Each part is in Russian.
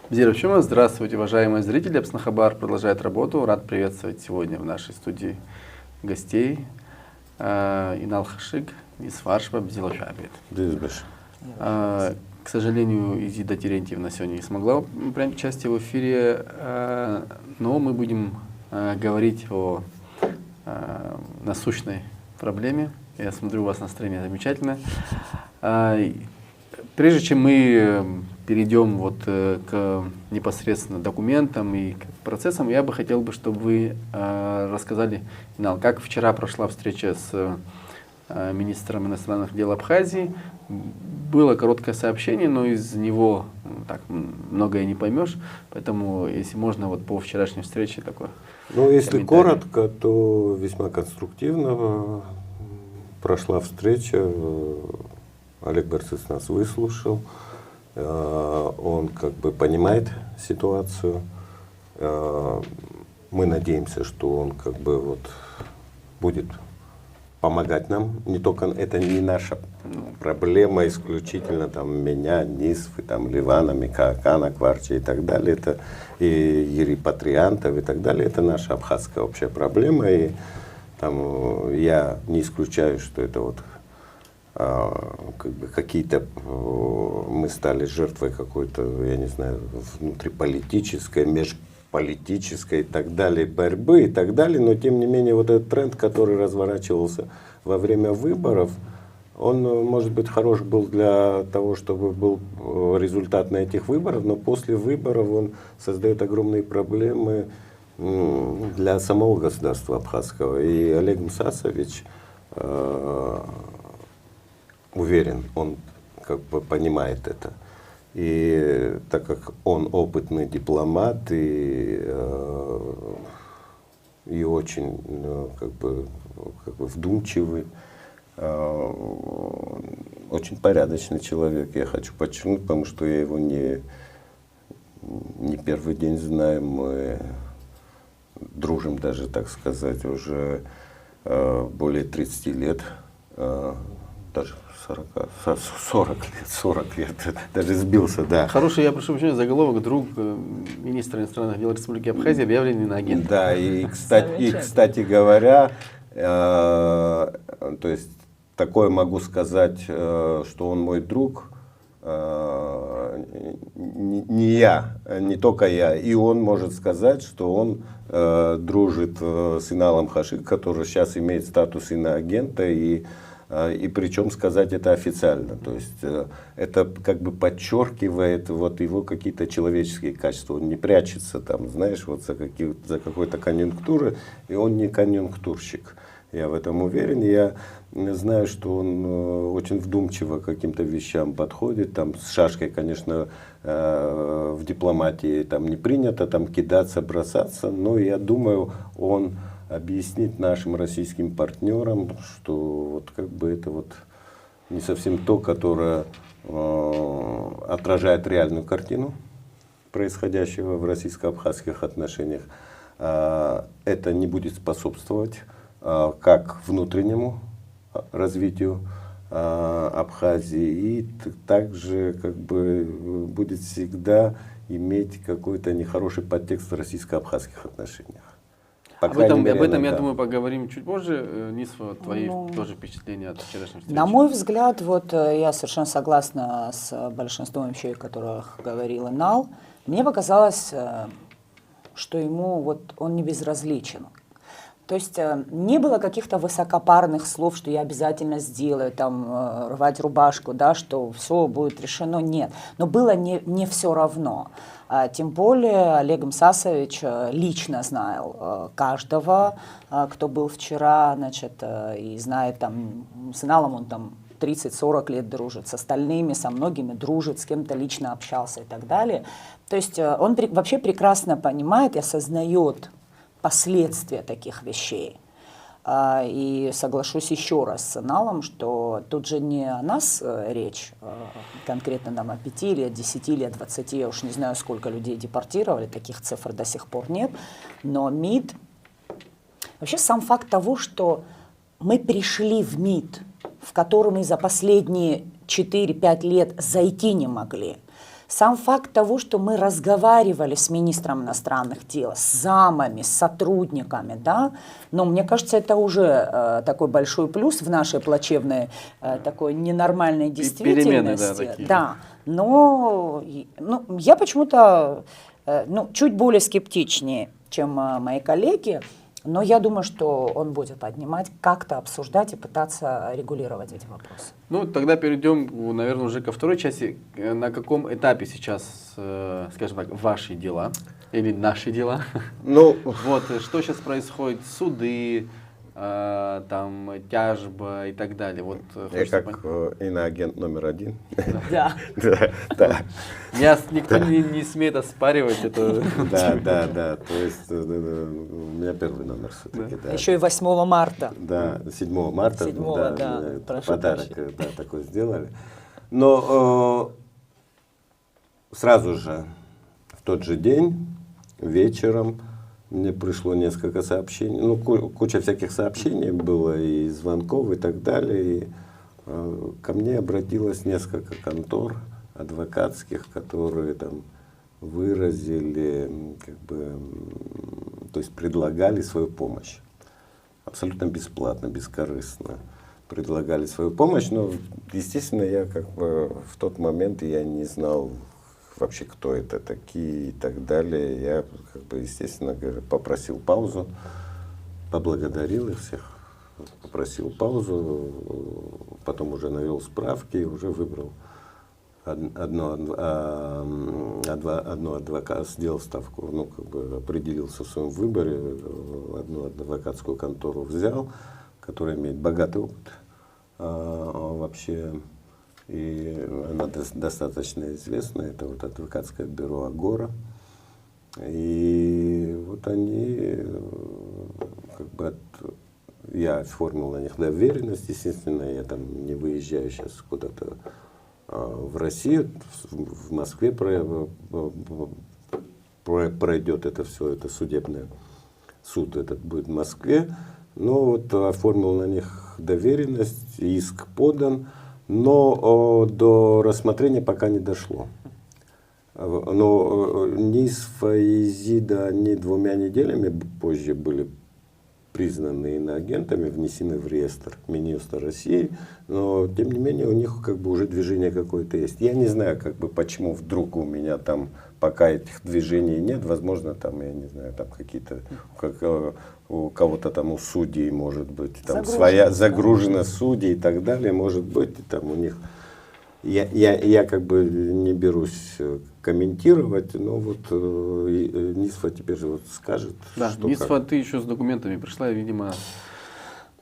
Бзиров-Чума, здравствуйте, уважаемые зрители. Апснахабар продолжает работу. Рад приветствовать сегодня в нашей студии гостей. Инал Хашик, Исфаршба, Бзилошабит. К сожалению, Изида Терентьевна сегодня не смогла принять участие в эфире, но мы будем говорить о насущной проблеме. Я смотрю, у вас настроение замечательное. Прежде чем мы перейдем к непосредственно документам и к процессам, я бы хотел, чтобы вы рассказали, как вчера прошла встреча с министром иностранных дел Абхазии. Было короткое сообщение, но из него так многое не поймешь, поэтому, если можно, по вчерашней встрече такое. Ну, если коротко, то весьма конструктивно прошла встреча. Олег Борисович нас выслушал, он понимает ситуацию. Мы надеемся, что он будет помогать нам. Не только это не наша проблема исключительно меня, Нисфы, Ливана, Микаакана, Кварчи и так далее. Это и Ерипатриантов и так далее. Это наша абхазская общая проблема. И я не исключаю, что это какие-то мы стали жертвой какой-то, я не знаю, внутриполитической, межполитической и так далее, борьбы и так далее, но тем не менее этот тренд, который разворачивался во время выборов, он, может быть, хорош был для того, чтобы был результат на этих выборах, но после выборов он создает огромные проблемы для самого государства абхазского. И Олег Мсасович, уверен, он понимает это. И так как он опытный дипломат и очень вдумчивый, очень порядочный человек, я хочу подчеркнуть, потому что я его не первый день знаю, мы дружим даже, так сказать, уже более 30 лет, даже 40 лет, даже сбился, да. Хороший, я прошу прощения, заголовок: друг министра иностранных дел Республики Абхазия объявлен иноагентом. Да, и кстати говоря, то есть такое могу сказать, что он мой друг, не только я, и он может сказать, что он дружит с Иналом Хашик, который сейчас имеет статус иноагента, и причем сказать это официально. То есть это подчеркивает его какие-то человеческие качества. Он не прячется за какой-то конъюнктурой, и он не конъюнктурщик. Я в этом уверен. Я знаю, что он очень вдумчиво к каким-то вещам подходит. С шашкой, конечно, в дипломатии не принято кидаться, бросаться, но я думаю, он объяснить нашим российским партнерам, что это не совсем то, которое отражает реальную картину происходящего в российско-абхазских отношениях. Это не будет способствовать как внутреннему развитию Абхазии, и также будет всегда иметь какой-то нехороший подтекст в российско-абхазских отношениях. Об этом, я думаю, поговорим чуть позже. Нисфа, твои тоже впечатления от вчерашней встречи? На мой взгляд, я совершенно согласна с большинством вещей, о которых говорил Инал. Мне показалось, что ему он не безразличен. То есть не было каких-то высокопарных слов, что я обязательно сделаю, рвать рубашку, что все будет решено. Нет. Но было не все равно. Тем более Олег Мсасович лично знал каждого, кто был вчера, и знает, с Иналом он 30-40 лет дружит, с остальными, со многими дружит, с кем-то лично общался и так далее. То есть он вообще прекрасно понимает и осознает последствия таких вещей. И соглашусь еще раз с Иналом, что тут же не о нас речь, конкретно о 5 или о 10 или о 20, я уж не знаю, сколько людей депортировали, таких цифр до сих пор нет, но МИД, вообще сам факт того, что мы пришли в МИД, в который мы за последние 4-5 лет зайти не могли, Сам факт того, что мы разговаривали с министром иностранных дел, с замами, с сотрудниками, да, но мне кажется, это уже такой большой плюс в нашей плачевной, такой ненормальной действительности. Перемены, да, такие. Да, но я почему-то чуть более скептичнее, чем мои коллеги, но я думаю, что он будет поднимать, как-то обсуждать и пытаться регулировать эти вопросы. Ну, тогда перейдем, наверное, уже ко второй части. На каком этапе сейчас, скажем так, ваши дела или наши дела? Ну, Вот, что сейчас происходит, суды, там, тяжба и так далее. Вот, я как иноагент номер 1. Да. Да. Никто не смеет оспаривать это. Да. То есть у меня первый номер все-таки. Да. Еще и 8 марта. Да, 7 марта. 7-го, да, прошу подарок прощения. такой сделали. Но сразу же, в тот же день, вечером, мне пришло несколько сообщений, куча всяких сообщений было, и звонков, и так далее. И, ко мне обратилось несколько контор адвокатских, которые там выразили, то есть предлагали свою помощь. Абсолютно бесплатно, бескорыстно предлагали свою помощь. Но, естественно, я в тот момент я не знал вообще, кто это такие и так далее. Я, естественно, попросил паузу, поблагодарил их всех, попросил паузу, потом уже навел справки и уже выбрал одну адвокат, сделал ставку, определился в своем выборе, одну адвокатскую контору взял, которая имеет богатый опыт вообще. И она достаточно известна, это вот адвокатское бюро «Агора». И вот они, я оформил на них доверенность, естественно, я там не выезжаю сейчас куда-то в Россию, в Москве пройдет это все, это судебный суд этот будет в Москве. Но вот оформил на них доверенность, иск подан. Но до рассмотрения пока не дошло. Но ни с Фаизида, ни 2 неделями позже были признаны иноагентами, внесены в реестр Минюста России. Но, тем не менее, у них уже движение какое-то есть. Я не знаю, почему вдруг у меня там пока этих движений нет. Возможно, там, я не знаю, там какие-то, у кого-то там, у судей, может быть, там своя загруженность судей и так далее, может быть, там у них. Я не берусь комментировать, но вот Нисфа теперь же скажет. Да, Нисфа, ты еще с документами пришла, видимо,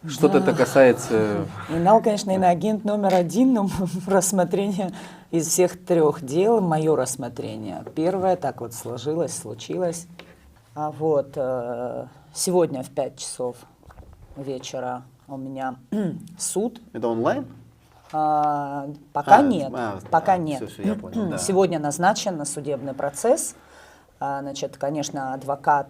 что-то это касается. Инал, конечно, иноагент номер 1, но рассмотрение из всех 3 дел, мое рассмотрение. Первое, так вот случилось. А вот сегодня в 5 часов вечера у меня суд. Это онлайн? Пока нет. Все, я понял, да. Сегодня назначен судебный процесс. Значит, конечно, адвокат,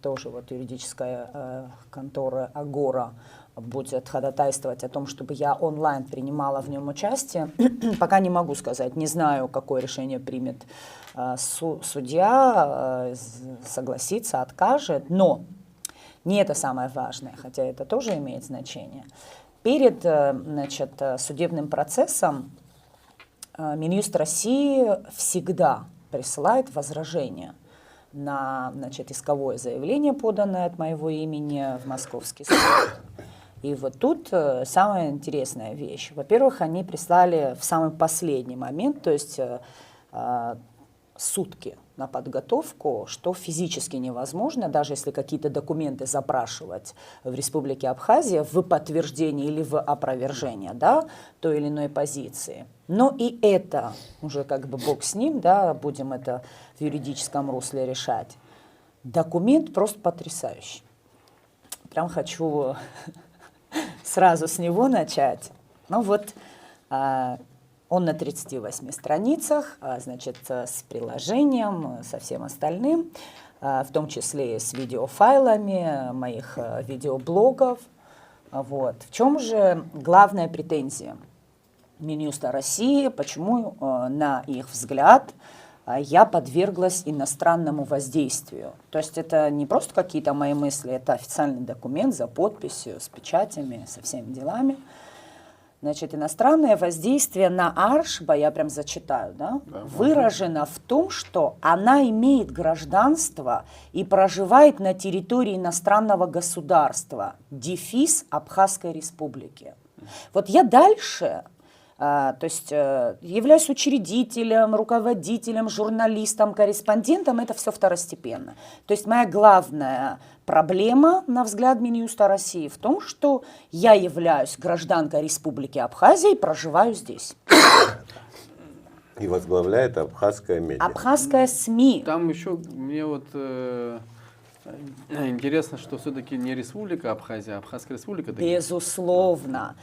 тоже вот юридическая контора «Агора», будет ходатайствовать о том, чтобы я онлайн принимала в нем участие. Пока не могу сказать, не знаю, какое решение примет судья, согласится, откажет, но не это самое важное, хотя это тоже имеет значение. Перед, значит, судебным процессом Минюст России всегда присылает возражение на, значит, исковое заявление, поданное от моего имени в Московский суд. И вот тут самая интересная вещь. Во-первых, они прислали в самый последний момент, то есть сутки на подготовку, что физически невозможно, даже если какие-то документы запрашивать в Республике Абхазия в подтверждение или в опровержение, да, той или иной позиции. Но и это уже бог с ним, да, будем это в юридическом русле решать. Документ просто потрясающий. Прям хочу сразу с него начать. Ну вот, он на 38 страницах, значит, с приложением, со всем остальным, в том числе и с видеофайлами моих видеоблогов. Вот. В чем же главная претензия? Минюста России, почему, на их взгляд, я подверглась иностранному воздействию. То есть это не просто какие-то мои мысли, это официальный документ за подписью, с печатями, со всеми делами. Значит, иностранное воздействие на Аршба, я прям зачитаю, да, выражено в том, что она имеет гражданство и проживает на территории иностранного государства, дефис Абхазской республики. Вот я дальше, то есть являюсь учредителем, руководителем, журналистом, корреспондентом, это все второстепенно. То есть моя главная проблема, на взгляд Минюста России, в том, что я являюсь гражданкой Республики Абхазия и проживаю здесь. И возглавляет абхазская медиа. Абхазская СМИ. Там еще мне вот интересно, что все-таки не Республика Абхазия, а Абхазская Республика. Безусловно.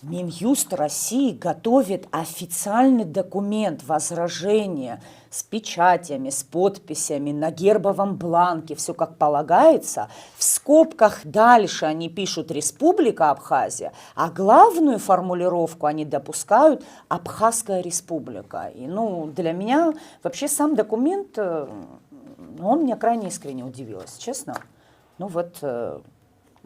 Минюст России готовит официальный документ возражения с печатями, с подписями на гербовом бланке, все как полагается. В скобках дальше они пишут «Республика Абхазия», а главную формулировку они допускают «Абхазская республика». И для меня вообще сам документ, он меня крайне искренне удивил, если честно.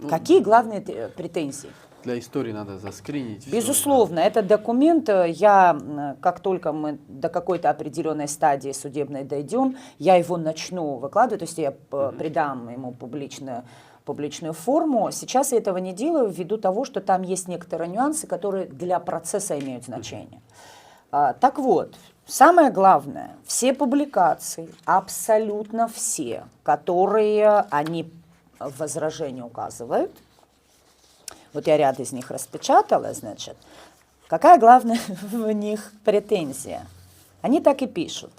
Какие главные претензии? Для истории надо заскринить. Безусловно, этот документ, как только мы до какой-то определенной стадии судебной дойдем, я его начну выкладывать, то есть я придам ему публичную форму. Сейчас я этого не делаю ввиду того, что там есть некоторые нюансы, которые для процесса имеют значение. Так вот, самое главное, все публикации, абсолютно все, которые они в возражении указывают, вот я ряд из них распечатала, значит, какая главная в них претензия? Они так и пишут.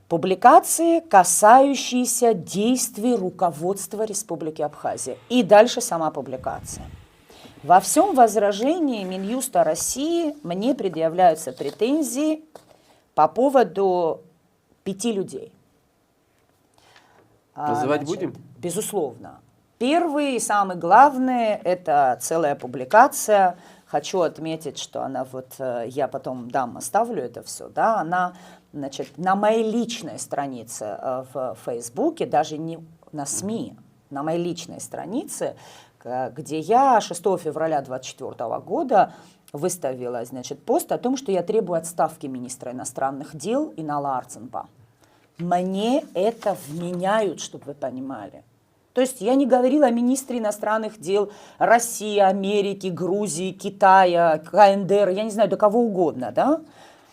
Публикации, касающиеся действий руководства Республики Абхазия. И дальше сама публикация. Во всем возражении Минюста России мне предъявляются претензии по поводу 5 людей. Называть будем? Безусловно. Первый и самый главный – это целая публикация. Хочу отметить, что она я потом оставлю это все, да, она, значит, на моей личной странице в Фейсбуке, даже не на СМИ, на моей личной странице, где я 6 февраля 2024 года выставила, значит, пост о том, что я требую отставки министра иностранных дел Инала Арцинпа. Мне это вменяют, чтобы вы понимали. То есть я не говорила о министре иностранных дел России, Америки, Грузии, Китая, КНДР, я не знаю, до кого угодно, да?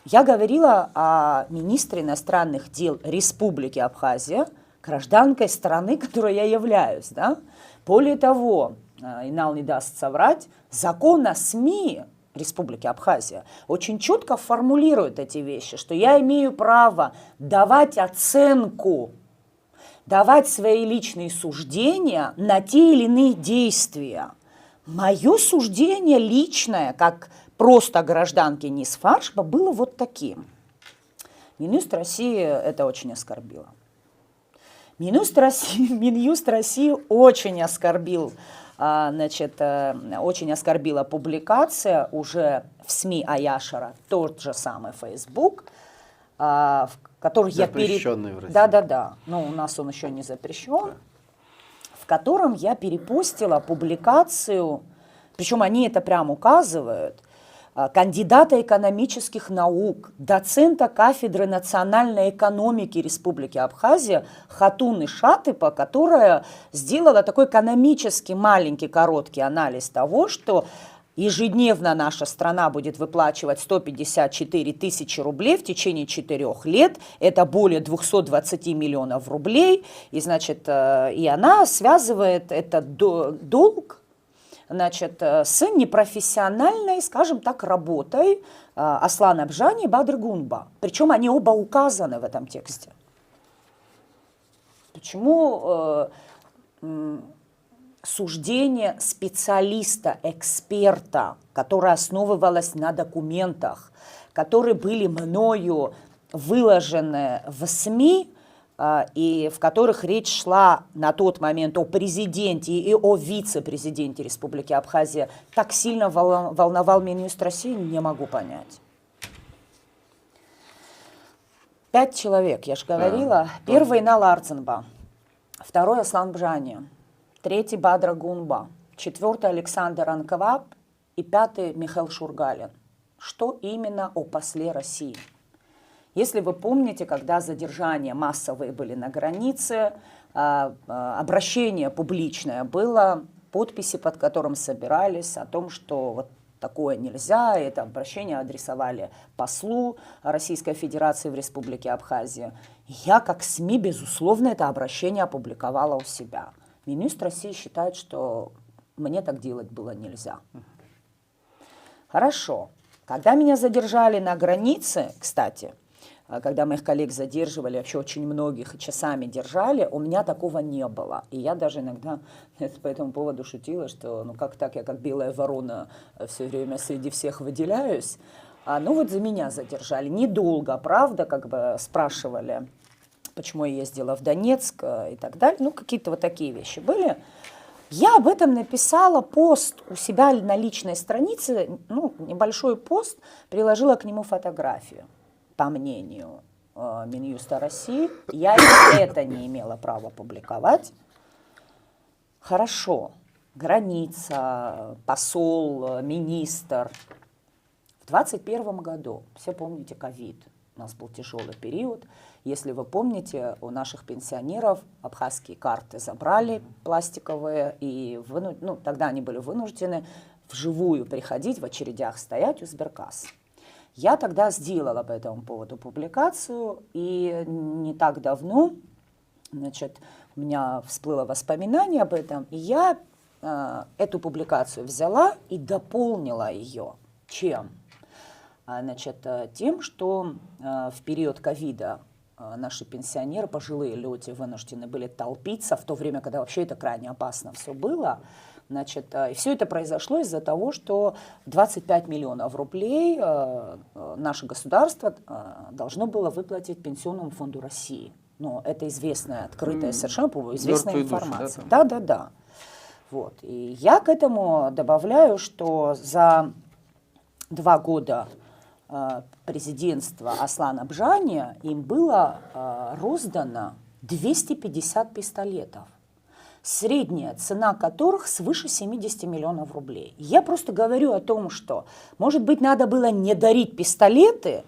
Я говорила о министре иностранных дел Республики Абхазия, гражданкой страны, которой я являюсь, да? Более того, Инал не даст соврать, закон о СМИ Республики Абхазия очень четко формулирует эти вещи, что я имею право давать оценку, давать свои личные суждения на те или иные действия. Мое суждение личное, как просто гражданки НИС Фаршба, было вот таким. Минюст России это очень оскорбило. Минюст России очень оскорбил, очень оскорбила публикация уже в СМИ Аяшера, тот же самый Facebook, в который запрещенный в России. Да, но у нас он еще не запрещен, да. В котором я перепостила публикацию, причем они это прям указывают, кандидата экономических наук, доцента кафедры национальной экономики Республики Абхазия Хатуны Шатыпа, которая сделала такой экономический маленький короткий анализ того, что ежедневно наша страна будет выплачивать 154 тысячи рублей в течение 4 лет. Это более 220 миллионов рублей. И, значит, и она связывает этот долг, значит, с непрофессиональной, скажем так, работой Аслана Бжани и Бадры Гунба. Причем они оба указаны в этом тексте. Почему суждение специалиста, эксперта, которое основывалось на документах, которые были мною выложены в СМИ, и в которых речь шла на тот момент о президенте и о вице-президенте Республики Абхазия, так сильно волновал Минюст России, не могу понять. 5 человек, я же говорила. Первый Инал Арцинба, второй Аслан Бжани, третий Бадра Гунба, четвертый Александр Анкваб и пятый Михаил Шургалин. Что именно о после России? Если вы помните, когда задержания массовые были на границе, обращение публичное было, подписи под которым собирались о том, что вот такое нельзя, это обращение адресовали послу Российской Федерации в Республике Абхазия. Я, как СМИ, безусловно, это обращение опубликовала у себя. Минюст России считает, что мне так делать было нельзя. Хорошо. Когда меня задержали на границе, кстати, когда моих коллег задерживали, вообще очень многих часами держали, у меня такого не было. И я даже иногда по этому поводу шутила, что ну как так, я как белая ворона все время среди всех выделяюсь. Ну вот за меня задержали. Недолго, правда, как бы спрашивали, почему я ездила в Донецк и так далее. Ну какие-то вот такие вещи были. Я об этом написала пост у себя на личной странице, ну небольшой пост, приложила к нему фотографию. По мнению Минюста России, я это не имела права публиковать. Хорошо, граница, посол, министр. В 2021 году, все помните ковид, у нас был тяжелый период. Если вы помните, у наших пенсионеров абхазские карты забрали пластиковые, и тогда они были вынуждены вживую приходить, в очередях стоять у сберкассы. Я тогда сделала по этому поводу публикацию, и не так давно, значит, у меня всплыло воспоминание об этом, и я эту публикацию взяла и дополнила ее. Чем? Значит, тем, что в период ковида наши пенсионеры, пожилые люди, вынуждены были толпиться, в то время, когда вообще это крайне опасно все было. Значит, и все это произошло из-за того, что 25 миллионов рублей наше государство должно было выплатить Пенсионному фонду России. Но это известная, открытая, совершенно известная информация. Да. Вот. И я к этому добавляю, что за 2 года президентства Аслана Бжани им было роздано 250 пистолетов, средняя цена которых свыше 70 миллионов рублей. Я просто говорю о том, что, может быть, надо было не дарить пистолеты,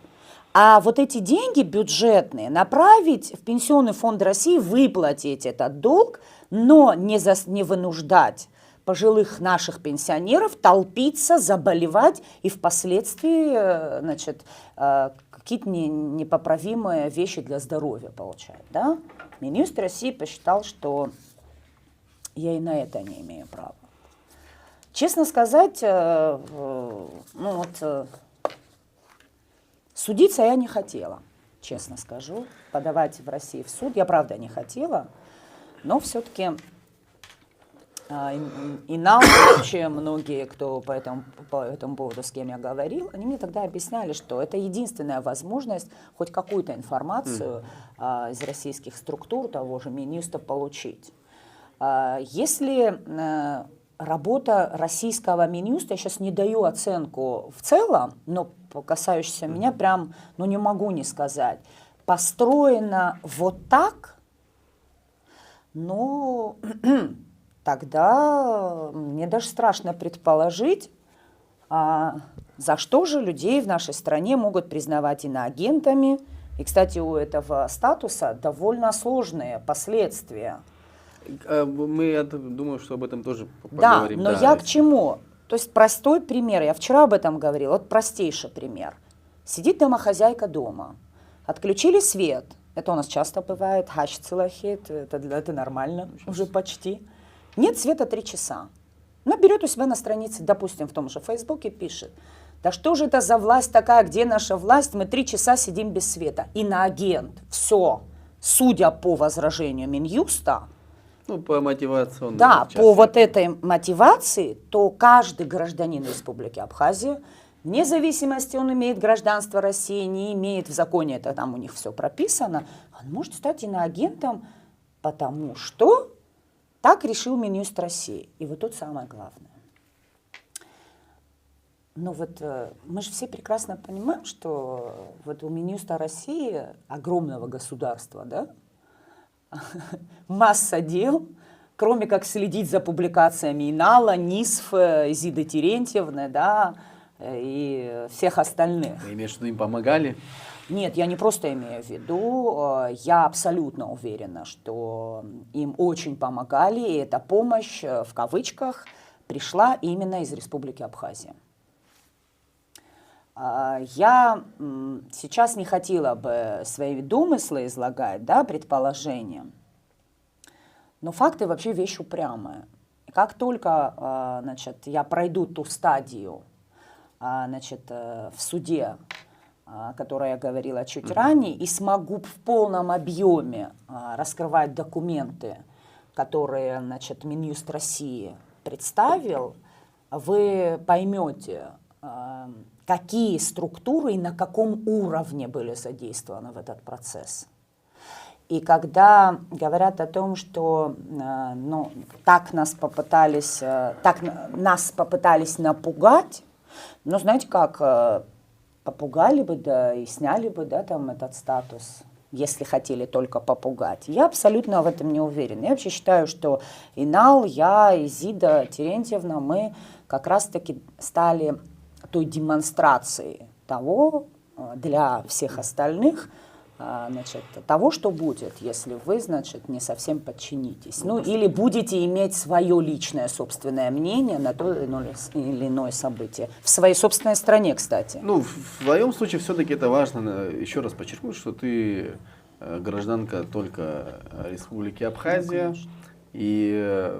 а вот эти деньги бюджетные направить в Пенсионный фонд России, выплатить этот долг, но не вынуждать пожилых наших пенсионеров толпиться, заболевать и впоследствии, значит, какие-то непоправимые вещи для здоровья получать. Да? Минюст России посчитал, что я и на это не имею права. Честно сказать, судиться я не хотела, честно скажу. Подавать в России в суд я, правда, не хотела, но все-таки и нам, вообще многие, кто по этому поводу, с кем я говорила, они мне тогда объясняли, что это единственная возможность хоть какую-то информацию из российских структур того же Минюста получить. Если работа российского Минюста, я сейчас не даю оценку в целом, но касающаяся меня прям, не могу не сказать, построена вот так, тогда мне даже страшно предположить, за что же людей в нашей стране могут признавать иноагентами. И, кстати, у этого статуса довольно сложные последствия. Я думаю, что об этом тоже поговорим. Да, но я к чему? То есть простой пример, я вчера об этом говорила, вот простейший пример. Сидит домохозяйка дома, отключили свет, это у нас часто бывает, это нормально, уже почти. Нет света 3 часа. Она берет у себя на странице, допустим, в том же Фейсбуке, пишет: да что же это за власть такая, где наша власть, мы 3 часа сидим без света. Иноагент, все, судя по возражению Минюста, по мотивации. Да, по вот этой мотивации, то каждый гражданин Республики Абхазия вне зависимости, он имеет гражданство России, не имеет, в законе это там у них все прописано, он может стать иноагентом, потому что так решил Минюст России. И вот тут самое главное. Ну вот мы же все прекрасно понимаем, что вот у Минюста России, огромного государства, да, масса дел, кроме как следить за публикациями Инала, НИСФ, Изиды Терентьевны, да, и всех остальных. Ты имеешь в виду, им помогали? Нет, я не просто имею в виду, я абсолютно уверена, что им очень помогали, и эта помощь, в кавычках, пришла именно из Республики Абхазия. Я сейчас не хотела бы свои домыслы излагать, да, предположения, но факты вообще вещь упрямая. Как только, значит, я пройду ту стадию, значит, в суде, о которой я говорила чуть ранее, и смогу в полном объеме раскрывать документы, которые, значит, Минюст России представил, вы поймете, какие структуры и на каком уровне были задействованы в этот процесс. И когда говорят о том, что ну, так нас попытались напугать, ну, знаете как, попугали бы, да, и сняли бы, да, там этот статус, если хотели только попугать. Я абсолютно в этом не уверена. Я вообще считаю, что Инал, я, Изида Терентьевна, мы как раз-таки стали той демонстрацией того для всех остальных, значит, того, что будет, если вы, значит, не совсем подчинитесь. Ну, или будете иметь свое личное собственное мнение на то или иное событие. В своей собственной стране, кстати. Ну, в твоем случае все-таки это важно, еще раз подчеркнуть, что ты гражданка только Республики Абхазия, и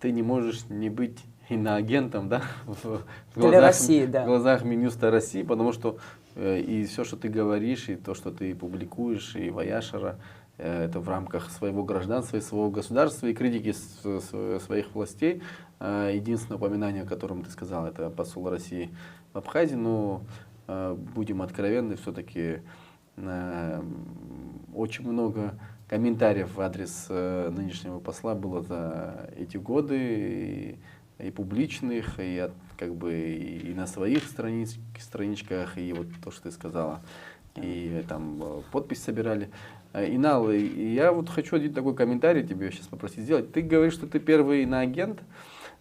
ты не можешь не быть иноагентом, да, в глазах Минюста России, потому что и все, что ты говоришь, и то, что ты публикуешь, и Ваяшара, это в рамках своего гражданства и своего государства, и критики своих властей. Единственное упоминание, о котором ты сказал, это посол России в Абхазии, но будем откровенны, все-таки очень много комментариев в адрес нынешнего посла было за эти годы, и публичных, и как бы и на своих страничках, и вот то, что ты сказала, и там подпись собирали. Инал, я вот хочу один такой комментарий тебе сейчас попросить сделать. Ты говоришь, что ты первый иноагент,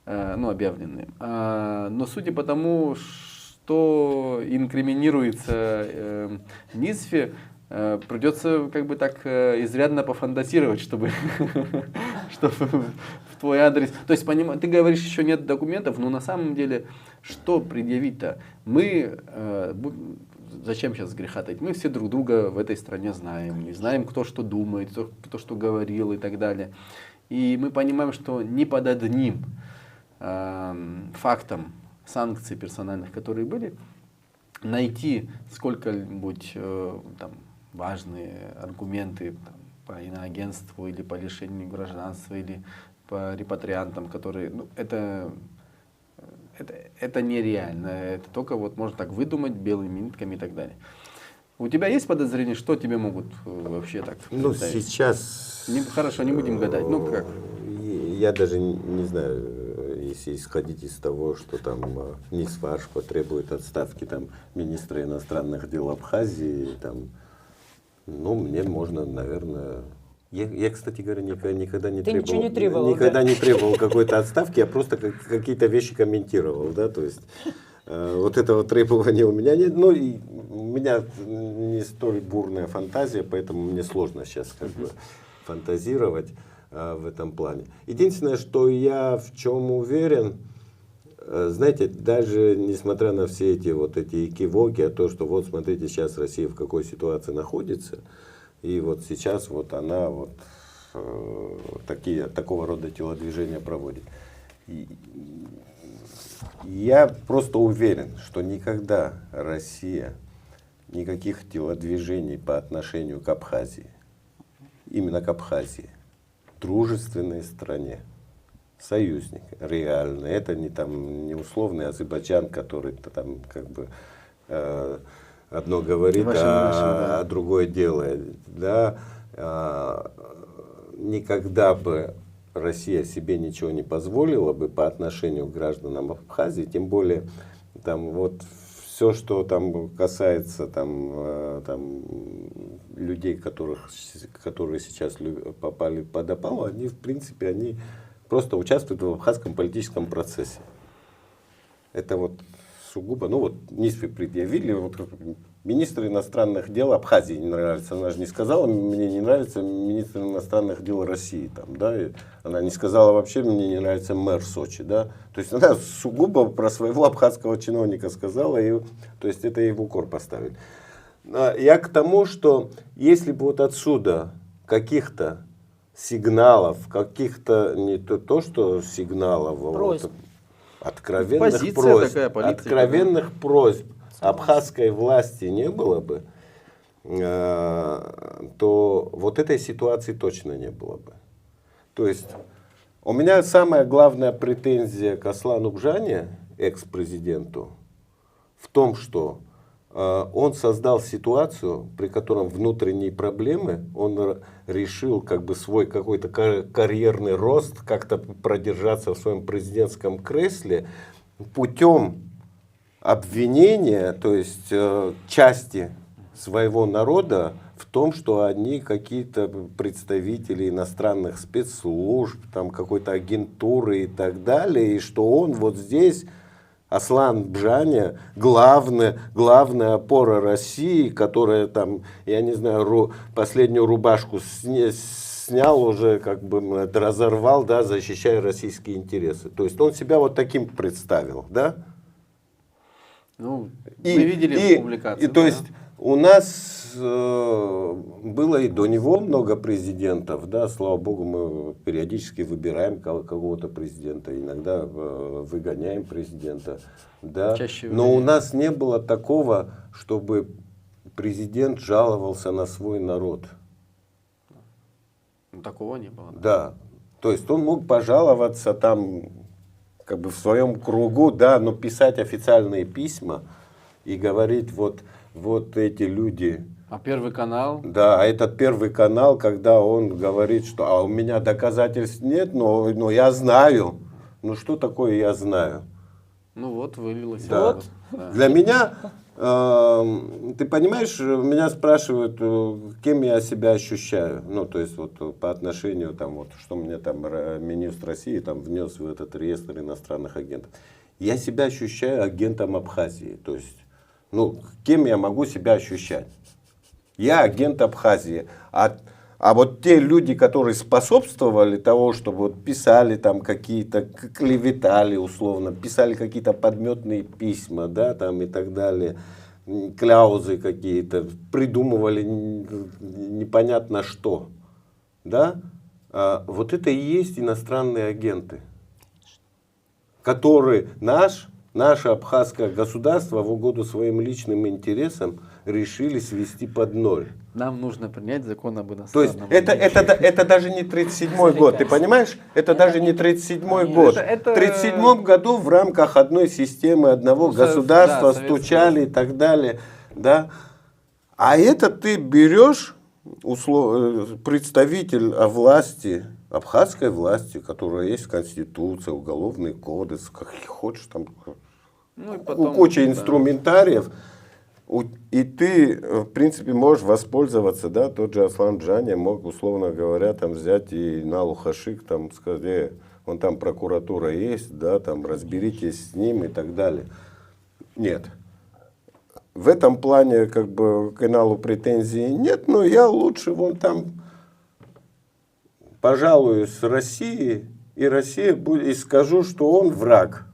ну, объявленный, но судя по тому, что инкриминируется НИСФе, придется как бы так изрядно пофантазировать, чтобы в твой адрес. То есть, ты говоришь, еще нет документов, но на самом деле, что предъявить-то? Мы, зачем сейчас греха таить? Мы все друг друга в этой стране знаем. И знаем, кто что думает, кто что говорил и так далее. И мы понимаем, что ни под одним фактом санкций персональных, которые были, найти сколько-нибудь там важные аргументы там, по иноагентству или по лишению гражданства или по репатриантам, которые, ну, это нереально, это только вот можно так выдумать белыми нитками и так далее. У тебя есть подозрение, что тебе могут вообще так? Ну, сейчас... Хорошо, не будем гадать. Ну как? Я даже не знаю, если исходить из того, что там НИСФ потребует отставки там министра иностранных дел Абхазии, там, ну, мне можно, наверное... Я, кстати говоря, никогда не требовал какой-то отставки, я просто какие-то вещи комментировал, да, то есть вот этого требования у меня нет, ну, и у меня не столь бурная фантазия, поэтому мне сложно сейчас как бы фантазировать в этом плане. Единственное, что я в чем уверен, знаете, даже несмотря на все эти вот эти экивоки, а то, что вот смотрите, сейчас Россия в какой ситуации находится, и вот сейчас вот она вот такого рода телодвижения проводит. И я просто уверен, что никогда Россия никаких телодвижений по отношению к Абхазии, именно к Абхазии, дружественной стране, союзник реальный. Это не там не условный Азербайджан, который там как бы одно говорит, а другое делает. Да? Никогда бы Россия себе ничего не позволила бы по отношению к гражданам Абхазии, тем более там вот все, что там касается там людей, которые сейчас попали под опалу, они в принципе они просто участвуют в абхазском политическом процессе. Это вот сугубо, ну вот НИСФе предъявили, вот министр иностранных дел Абхазии не нравится, она же не сказала, мне не нравится министр иностранных дел России, там, да, и она не сказала вообще, мне не нравится мэр Сочи, да, то есть она сугубо про своего абхазского чиновника сказала, и, то есть это ей в укор поставили. Я к тому, что если бы вот отсюда каких-то сигналов, каких-то, не то что сигналов, вот, откровенных просьб абхазской власти не было бы, то вот этой ситуации точно не было бы. То есть у меня самая главная претензия к Аслану Бжане, экс-президенту, в том, что он создал ситуацию, при котором внутренние проблемы, он решил как бы свой какой-то карьерный рост, как-то продержаться в своем президентском кресле путем обвинения, то есть части своего народа в том, что они какие-то представители иностранных спецслужб, там какой-то агентуры и так далее, и что он вот здесь, Аслан Бжаня, главная опора России, которая там, я не знаю, последнюю рубашку снял уже, как бы разорвал, да, защищая российские интересы. То есть он себя вот таким представил, да? Ну, мы видели публикацию. То есть у нас было и до него много президентов, да, слава богу, мы периодически выбираем кого-то президента, иногда выгоняем президента, да. Но у нас не было такого, чтобы президент жаловался на свой народ. Такого не было. Да, то есть он мог пожаловаться там, как бы в своем кругу, да, но писать официальные письма и говорить, вот эти люди. А Первый канал? Да, а этот Первый канал, когда он говорит, что у меня доказательств нет, но я знаю. Ну что такое я знаю? Ну вот, вылилось. Да. Вот. Да. Для меня, ты понимаешь, меня спрашивают, кем я себя ощущаю. Ну, то есть, вот по отношению, там, вот, что мне там Минюст России там, внес в этот реестр иностранных агентов. Я себя ощущаю агентом Абхазии. То есть, ну, кем я могу себя ощущать? Я агент Абхазии. А вот те люди, которые способствовали того, чтобы вот писали там какие-то, клеветали условно, писали какие-то подметные письма, да, там и так далее, кляузы какие-то, придумывали непонятно что, да, вот это и есть иностранные агенты, которые наше абхазское государство в угоду своим личным интересам решили свести под ноль. Нам нужно принять закон об То есть это даже не 37-й год, ты понимаешь? Это даже не 37-й год. В 37-м году в рамках одной системы, одного государства стучали и так далее. Да? А это ты берешь представитель власти, абхазской власти, которая есть Конституция, Уголовный кодекс, как хочешь там, куча инструментариев. И ты, в принципе, можешь воспользоваться, да, тот же Аслан Бжаня мог, условно говоря, там взять и Иналу Хашик, там сказать, вон там прокуратура есть, да, там разберитесь с ним и так далее. Нет. В этом плане, как бы, к Иналу претензий нет, но я лучше вон там пожалуюсь с Россией, и Россия будет, и скажу, что он враг.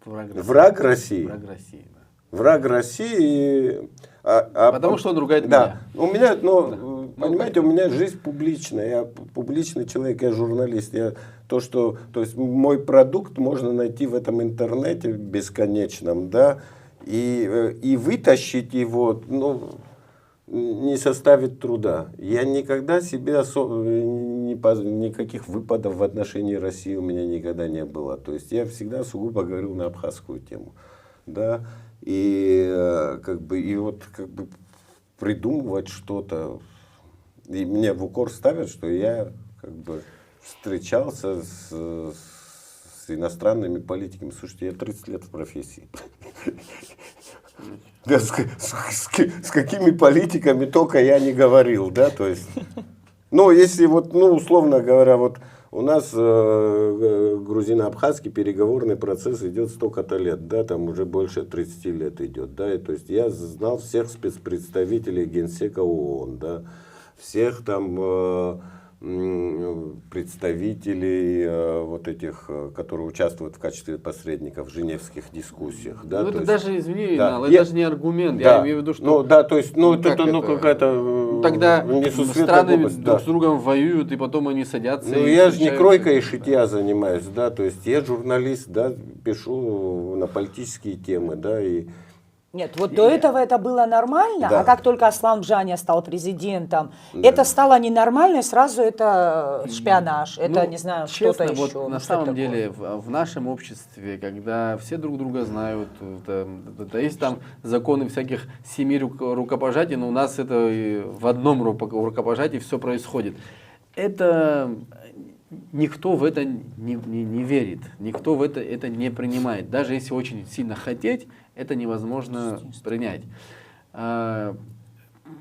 Враг России. Враг России. Враг России. Потому что он ругает меня. У меня, понимаете, у меня жизнь публичная. Я публичный человек, я журналист. То есть мой продукт можно найти в этом интернете бесконечном, да, и вытащить его, не составит труда. Я никогда себе никаких выпадов в отношении России у меня никогда не было. То есть я всегда сугубо говорил на абхазскую тему. Да? И придумывать что-то. И мне в укор ставят, что я встречался с иностранными политиками. Слушайте, я 30 лет в профессии. Да, с какими политиками только я не говорил, да, то есть, если условно говоря, у нас грузино-абхазский переговорный процесс идет столько-то лет, да, там уже больше 30 лет идет, да, и то есть я знал всех спецпредставителей Генсека ООН, да, всех там представителей которые участвуют в качестве посредников в женевских дискуссиях. Да, это есть, даже, извини, да, это даже не аргумент. Да, я имею в виду, что... какая-то тогда страны область, друг с другом воюют, и потом они садятся. Я же не кройкой и шитья занимаюсь, да, то есть я журналист, да, пишу на политические темы, да, и... Нет, до этого это было нормально, да. А как только Аслан Джаня стал президентом, это стало ненормально, и сразу это шпионаж, это, не знаю, что-то еще. На самом деле, в нашем обществе, когда все друг друга знают, есть там законы всяких 7 рукопожатий, но у нас это в одном рукопожатии все происходит. Это... Никто в это не верит, никто в это не принимает. Даже если очень сильно хотеть, это невозможно принять. То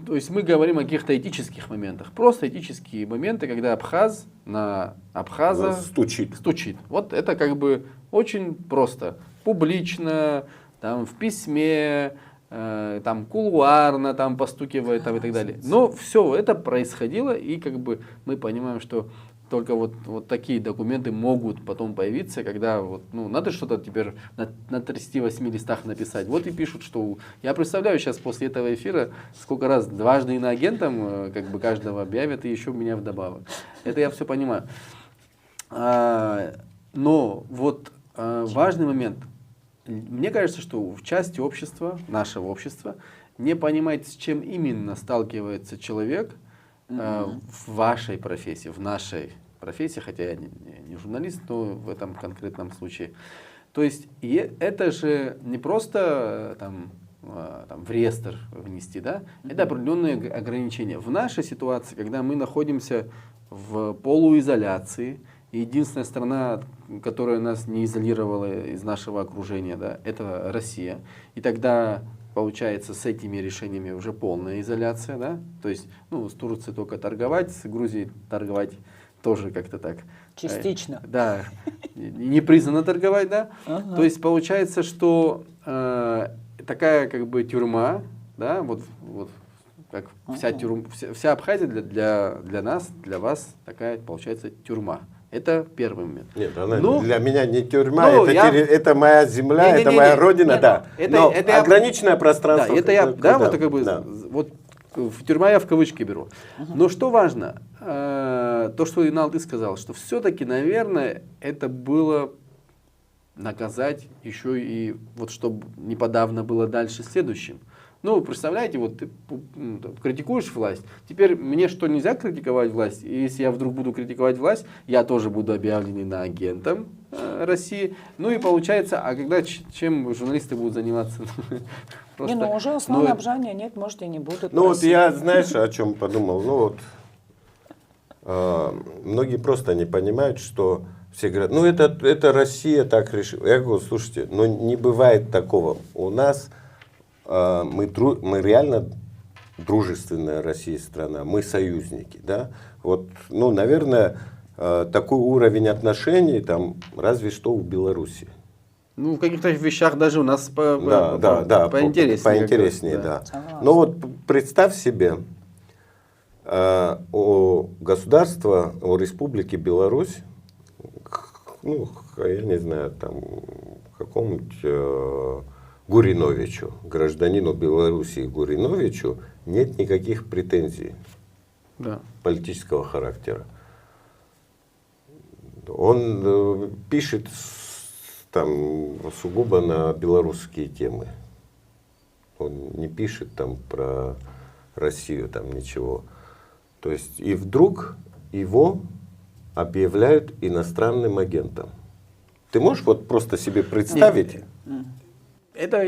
есть мы говорим о каких-то этических моментах. Просто этические моменты, когда абхаз на абхаза стучит. Вот это очень просто. Публично, там, в письме, там, кулуарно там, постукивает там, и так далее. Но все это происходило, и мы понимаем, что только вот такие документы могут потом появиться, когда надо что-то теперь на 38 листах написать. Вот и пишут, что... Я представляю сейчас после этого эфира, сколько раз дважды иноагентом каждого объявят, и еще меня вдобавок. Это я все понимаю. Но важный момент. Мне кажется, что в части общества, нашего общества, не понимает, с чем именно сталкивается человек, в вашей профессии, в нашей профессии, хотя я не журналист, но в этом конкретном случае. То есть это же не просто в реестр внести, да? Это определенные ограничения. В нашей ситуации, когда мы находимся в полуизоляции, единственная страна, которая нас не изолировала из нашего окружения, да, это Россия. И тогда получается с этими решениями уже полная изоляция, да? То есть, с Турцией только торговать, с Грузией торговать тоже как-то так. Частично. Да, не признано торговать, да? То есть получается, что такая тюрьма, да, как вся Абхазия для нас, для вас такая получается тюрьма. Это первый момент. Нет, она для меня не тюрьма, это моя земля, это моя родина, да. Это ограниченное пространство. Тюрьма я в кавычки беру. Но что важно, то, что, Инал, ты сказал, что все-таки, наверное, это было наказать еще и, чтобы не подавно было дальше следующим. Представляете, ты критикуешь власть, теперь мне что, нельзя критиковать власть? И если я вдруг буду критиковать власть, я тоже буду объявлен иноагентом России. И получается, а чем журналисты будут заниматься? Уже основное обжание нет, может и не будут. Я, знаешь, о чем подумал? Многие просто не понимают, что все говорят, это Россия так решила. Я говорю, слушайте, не бывает такого. У нас мы реально дружественная Россия страна, мы союзники, да. Наверное, такой уровень отношений там разве что у Беларуси. В каких-то вещах даже у нас поинтереснее. Поинтереснее, да. Представь себе, у государства, у Республики Беларусь, я не знаю, там, какому-нибудь Гуриновичу, гражданину Беларуси Гуриновичу, нет никаких претензий политического характера. Он пишет там сугубо на белорусские темы. Он не пишет там про Россию, там ничего. То есть и вдруг его объявляют иностранным агентом. Ты можешь вот просто себе представить? Это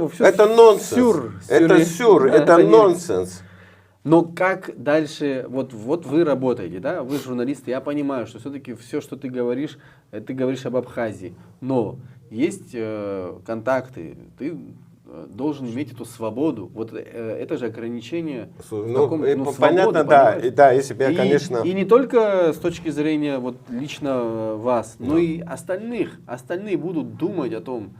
все Это нонсенс. Это нонсенс. Но как дальше, вот вы работаете, да, вы журналисты, я понимаю, что все-таки все, что ты говоришь об Абхазии, но есть контакты, ты должен иметь эту свободу, вот это же ограничение. Понятно, да, если бы я, конечно... И не только с точки зрения вот лично вас, но и остальных. Остальные будут думать о том,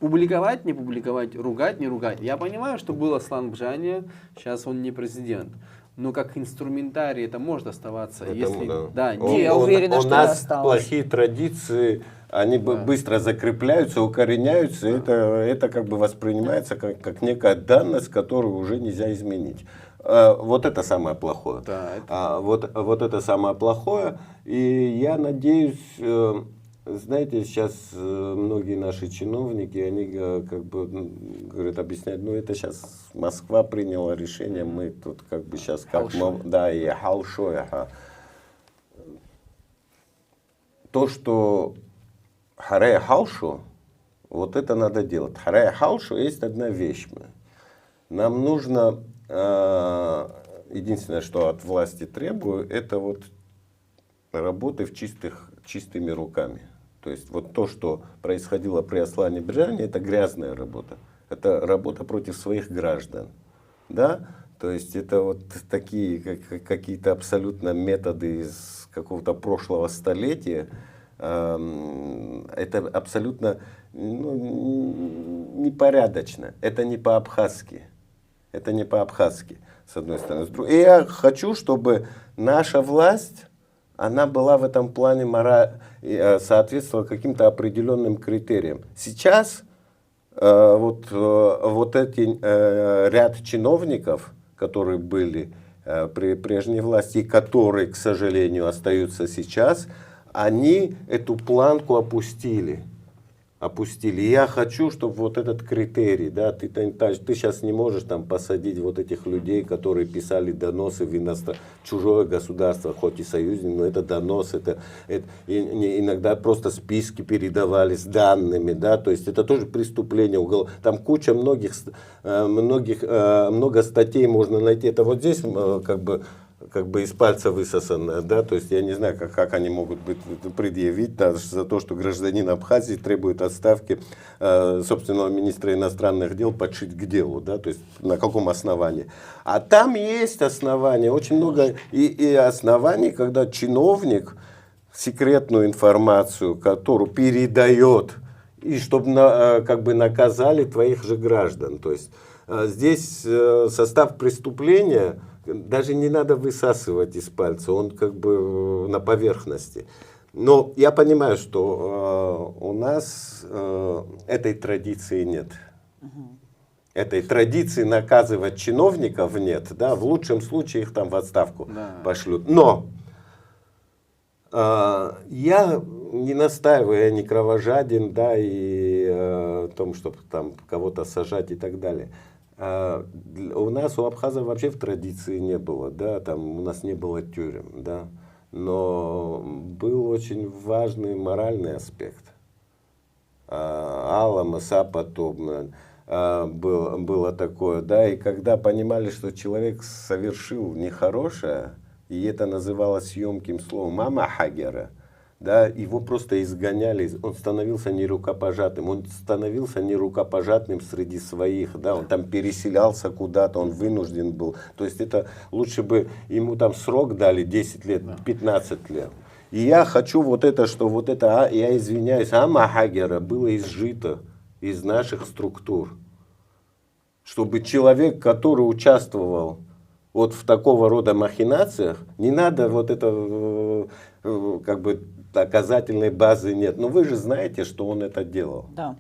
публиковать, не публиковать, ругать, не ругать. Я понимаю, что был Аслан Бжания, сейчас он не президент. Но как инструментарий это может оставаться. Я уверена, что у нас осталось. плохие традиции, они быстро закрепляются, укореняются. Это как бы воспринимается как некая данность, которую уже нельзя изменить. Вот это самое плохое. Вот это самое плохое. И я надеюсь... Знаете, сейчас многие наши чиновники, они как бы говорят, объясняют, это сейчас Москва приняла решение, мы тут как бы сейчас и халшой. То, что харая халшу, вот это надо делать. Харая халшу есть одна вещь. Нам нужно, единственное, что от власти требую, это вот работы чистыми руками. То есть вот то, что происходило при Аслане Бжане, это грязная работа. Это работа против своих граждан. Да? То есть это вот такие какие-то абсолютно методы из какого-то прошлого столетия. Это абсолютно непорядочно. Это не по-абхазски. Это не по-абхазски, с одной стороны. И я хочу, чтобы наша власть, она была в этом плане соответствовала каким-то определенным критериям. Сейчас вот эти ряд чиновников, которые были при прежней власти, и которые, к сожалению, остаются сейчас, они эту планку опустили. И я хочу, чтобы вот этот критерий, да, ты сейчас не можешь там посадить вот этих людей, которые писали доносы в чужое государство, хоть и союзник, но это донос, иногда просто списки передавали с данными, да, то есть это тоже преступление, там куча много статей можно найти, это вот здесь как бы из пальца высосано, да, то есть я не знаю, как они могут предъявить за то, что гражданин Абхазии требует отставки собственного министра иностранных дел подшить к делу, да, то есть на каком основании. А там есть основания, очень много и оснований, когда чиновник секретную информацию, которую передает, и чтобы как бы наказали твоих же граждан, то есть здесь состав преступления даже не надо высасывать из пальца, он как бы на поверхности. Но я понимаю, что у нас этой традиции нет. Этой традиции наказывать чиновников нет. Да? В лучшем случае их там в отставку пошлют. Но я не настаиваю, я не кровожаден, да, и о том, чтобы там кого-то сажать и так далее. У нас, у абхазов вообще в традиции не было, да, там у нас не было тюрем, да, но был очень важный моральный аспект. Алла, Маса подобное было такое, да, и когда понимали, что человек совершил нехорошее, и это называлось емким словом «мама хагера», да, его просто изгоняли, он становился нерукопожатным, среди своих, да, он там переселялся куда-то, он вынужден был, то есть это лучше бы ему там срок дали 10 лет, 15 лет. И я хочу я извиняюсь, Амахагера было изжито из наших структур, чтобы человек, который участвовал вот в такого рода махинациях, не надо вот это как бы доказательной базы нет. Но вы же знаете, что он это делал. Да.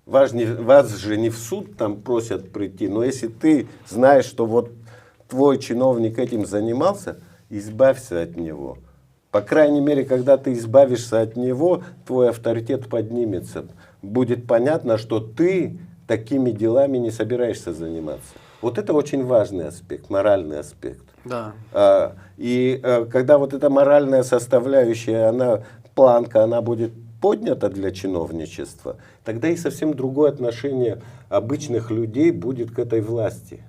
Вас же не в суд там просят прийти, но если ты знаешь, что вот твой чиновник этим занимался, избавься от него. По крайней мере, когда ты избавишься от него, твой авторитет поднимется. Будет понятно, что ты такими делами не собираешься заниматься. Вот это очень важный аспект, моральный аспект. Да. И когда вот эта моральная составляющая, планка, она будет поднята для чиновничества, тогда и совсем другое отношение обычных людей будет к этой власти.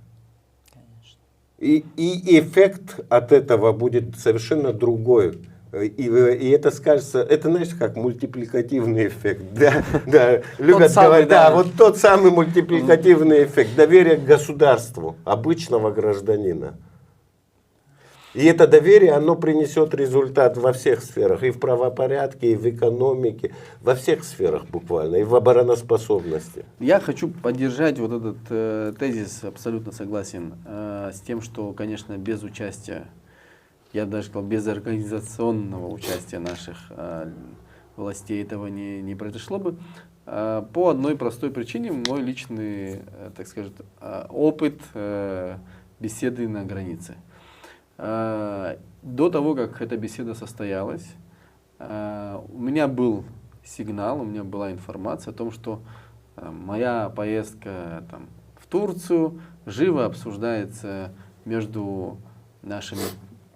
И эффект от этого будет совершенно другой. И это скажется, это, знаешь, как мультипликативный эффект. Да, любят говорить, да, вот тот самый мультипликативный эффект. Доверие к государству, обычного гражданина. И это доверие, оно принесет результат во всех сферах. И в правопорядке, и в экономике, во всех сферах буквально, и в обороноспособности. Я хочу поддержать вот этот тезис, абсолютно согласен с тем, что, конечно, без участия, я даже сказал, без организационного участия наших властей этого не произошло бы. По одной простой причине, мой личный, так сказать, опыт беседы на границе. До того, как эта беседа состоялась, у меня был сигнал, у меня была информация о том, что моя поездка там, в Турцию живо обсуждается между нашим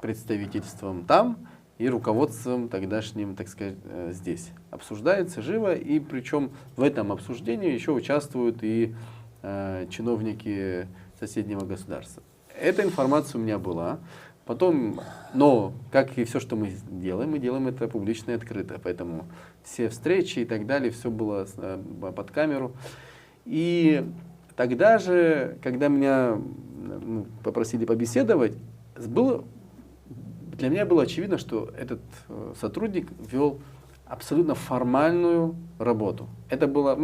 представительством там и руководством тогдашним, так сказать, здесь. Обсуждается живо, и причем в этом обсуждении еще участвуют и чиновники соседнего государства. Эта информация у меня была. Потом, но, как и все, что мы делаем это публично и открыто. Поэтому все встречи и так далее, все было под камеру. И тогда же, когда меня попросили побеседовать, для меня было очевидно, что этот сотрудник вел абсолютно формальную работу. Это было,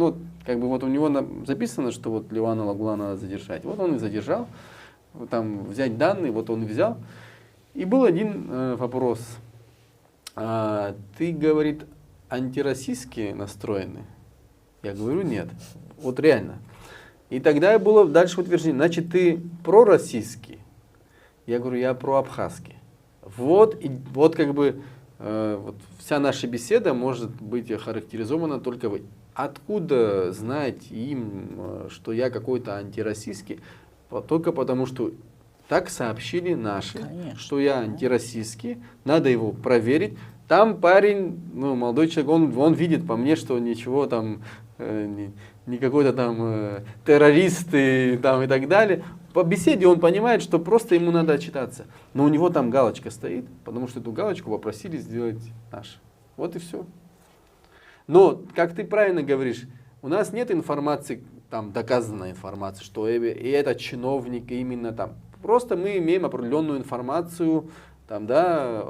как бы вот у него записано, что вот Леуана Лагула надо задержать. Вот он и задержал. Там взять данные, вот он взял. И был один вопрос. Ты, говорит, антироссийски настроены? Я говорю, нет. Вот реально. И тогда было дальше утверждение. Значит, ты пророссийский? Я говорю, я проабхазский. Вот как бы вот вся наша беседа может быть охарактеризована только откуда знать им, что я какой-то антироссийский? Только потому, что так сообщили наши, конечно, что я антироссийский, надо его проверить. Там парень, молодой человек, он видит по мне, что ничего там, не какой-то там террорист и так далее. По беседе он понимает, что просто ему надо отчитаться. Но у него там галочка стоит, потому что эту галочку попросили сделать наши. Вот и все. Но, как ты правильно говоришь, у нас нет информации, там доказанная информация, что и этот чиновник именно там. Просто мы имеем определенную информацию там, да,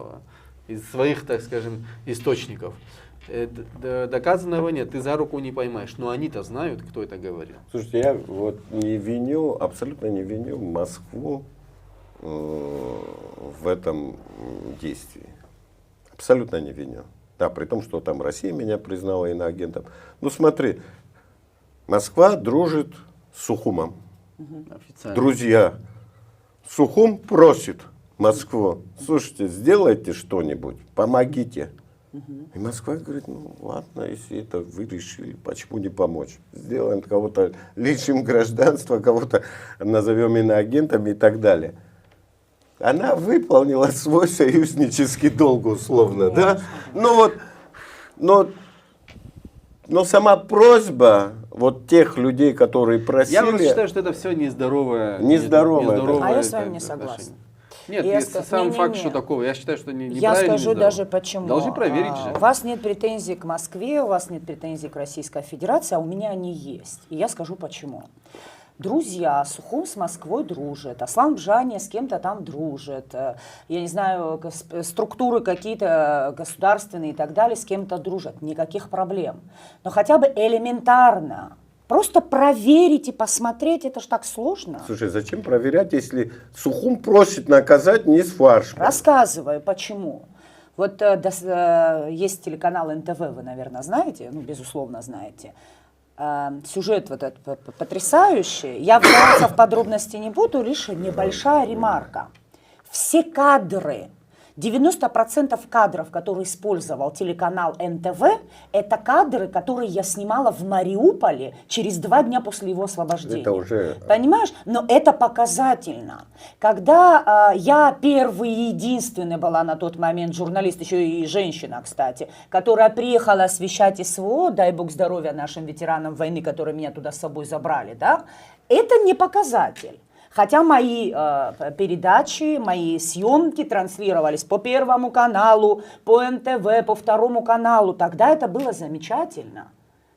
из своих, так скажем, источников. Доказанного нет, ты за руку не поймаешь. Но они-то знают, кто это говорил. Слушайте, я вот абсолютно не виню Москву в этом действии. Абсолютно не виню. Да, при том, что там Россия меня признала иноагентом. Ну смотри, Москва дружит с Сухумом. Друзья, Сухум просит Москву, слушайте, сделайте что-нибудь, помогите. И Москва говорит, ладно, если это вы решили, почему не помочь? Сделаем кого-то, лишим гражданства, кого-то назовем иноагентами и так далее. Она выполнила свой союзнический долг, условно, да? Но сама просьба вот тех людей, которые просили... Я считаю, что это все нездоровое. Нездоровое. А я с вами не согласна. Нет, сам факт, что такого, я считаю, что неправильно. Я скажу даже почему. Должны проверить же. У вас нет претензий к Москве, у вас нет претензий к Российской Федерации, а у меня они есть. И я скажу почему. Друзья, Сухум с Москвой дружит, Аслан Бжани с кем-то там дружит, я не знаю, структуры какие-то государственные и так далее с кем-то дружат, никаких проблем. Но хотя бы элементарно, просто проверить и посмотреть, это ж так сложно. Слушай, зачем проверять, если Сухум просит наказать низ фарш? Рассказываю, почему. Вот есть телеканал НТВ, вы, наверное, знаете, безусловно, знаете. Сюжет вот этот потрясающий. Я вдаваться в подробности не буду, лишь небольшая ремарка. Все кадры 90% кадров, которые использовал телеканал НТВ, это кадры, которые я снимала в Мариуполе через 2 дня после его освобождения. Это уже... Понимаешь? Но это показательно. Когда я первый и единственный была на тот момент журналист, еще и женщина, кстати, которая приехала освещать СВО, дай бог здоровья нашим ветеранам войны, которые меня туда с собой забрали, да, это не показатель. Хотя мои передачи, мои съемки транслировались по Первому каналу, по НТВ, по Второму каналу, тогда это было замечательно.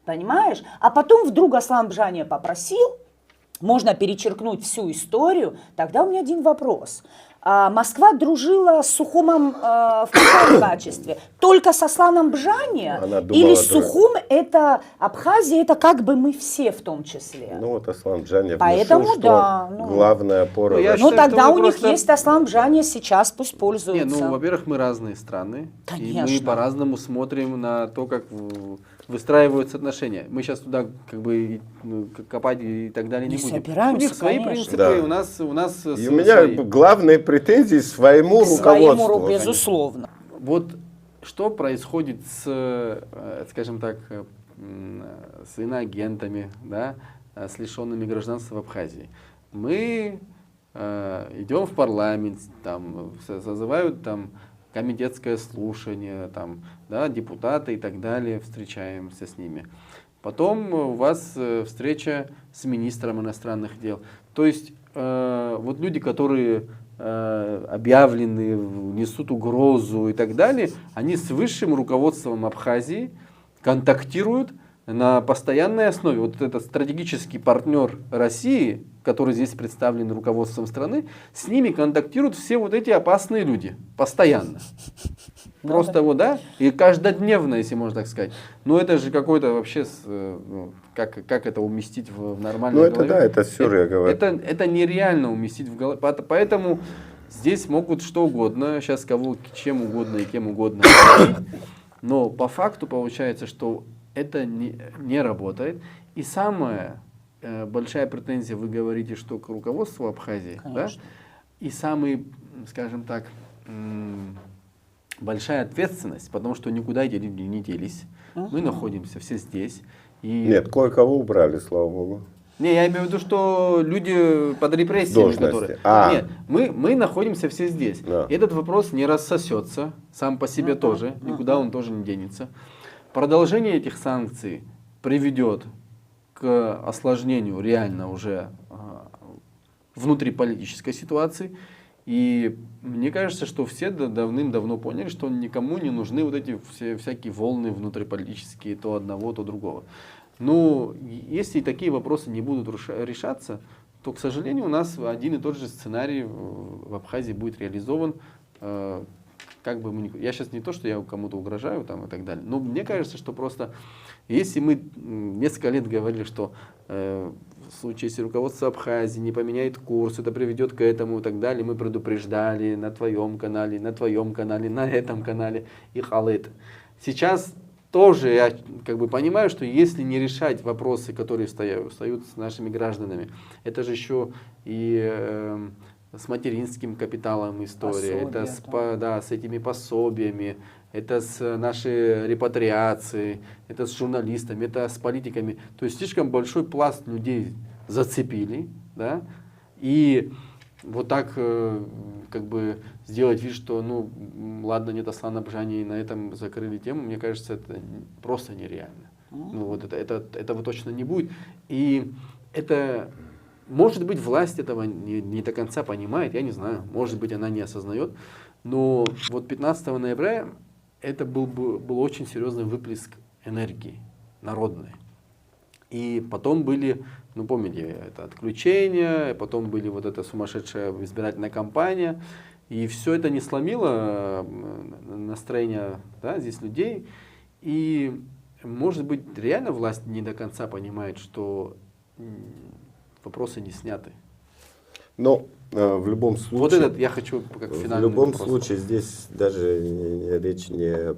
Понимаешь? А потом вдруг Аслан Бжания попросил, можно перечеркнуть всю историю, тогда у меня один вопрос. Москва дружила с Сухумом в каком качестве? Только с Асланом Бжания? Или Сухум это Абхазия, это как бы мы все в том числе? Ну вот Аслан Бжания Поэтому, внушил, да, что главная опора... Ну, я Ну считаю, тогда что у мы них просто- есть Аслан Бжания, сейчас пусть Не, пользуются. ну, во-первых, мы разные страны, и мы Конечно. по-разному смотрим на то, как выстраиваются отношения. Мы сейчас туда как бы копать и так далее не Не будем. собираемся, У них свои конечно. принципы, Да. у нас И у меня свои. главные претензии своему К своему, руководству. безусловно. Вот что происходит с, скажем так, с иноагентами, да, с лишенными гражданства в Абхазии? Мы идем в парламент, там созывают там комитетское слушание, там, да, депутаты и так далее, встречаемся с ними. Потом у вас встреча с министром иностранных дел. То есть вот люди, которые объявлены, несут угрозу и так далее, они с высшим руководством Абхазии контактируют на постоянной основе. Вот этот стратегический партнер России, который здесь представлен руководством страны, с ними контактируют все вот эти опасные люди постоянно. Просто вот, да, и каждодневно, если можно так сказать. Но это же какой-то вообще, как это уместить в нормальной Ну это голове? да, это все, я говорю. Это нереально уместить в голове. Поэтому здесь могут что угодно, сейчас кого чем угодно и кем угодно говорить. Но по факту получается, что это не работает. И самая большая претензия, вы говорите, что к руководству Абхазии, да? И самый, скажем так, большая ответственность, потому что никуда эти люди не делись. Мы находимся все здесь. И... Нет, кое-кого убрали, слава богу. Не, я имею в виду, что люди под репрессиями, которые... Нет, мы находимся все здесь. Да. Этот вопрос не рассосется сам по себе тоже, никуда он тоже не денется. Продолжение этих санкций приведет к осложнению реально уже внутриполитической ситуации. И мне кажется, что все давным-давно поняли, что никому не нужны вот эти всякие волны внутриполитические, то одного, то другого. Но если такие вопросы не будут решаться, то, к сожалению, у нас один и тот же сценарий в Абхазии будет реализован. Как бы я сейчас не то, что я кому-то угрожаю там, и так далее, но мне кажется, что просто, если мы несколько лет говорили, что в случае, если руководство Абхазии не поменяет курс, это приведет к этому и так далее, мы предупреждали на твоем канале, на этом канале и халет. Сейчас тоже я как бы понимаю, что если не решать вопросы, которые встают с нашими гражданами, это же еще и с материнским капиталом история, Пособия, это с этими пособиями, это с нашей репатриацией, это с журналистами, это с политиками. То есть слишком большой пласт людей зацепили, да, и вот так как бы сделать вид, что ну ладно, нет Аслана Бжания, и на этом закрыли тему, мне кажется, это просто нереально. Ну вот этого точно не будет. И это, может быть, власть этого не до конца понимает, я не знаю, может быть, она не осознает, но вот 15 ноября это был очень серьезный выплеск энергии народной. И потом были, ну помните, это отключение, потом были вот эта сумасшедшая избирательная кампания, и все это не сломило настроение, да, здесь людей. И, может быть, реально власть не до конца понимает, что вопросы не сняты. Но в любом случае... Вот этот я хочу как финальный В любом вопрос. случае здесь даже речь не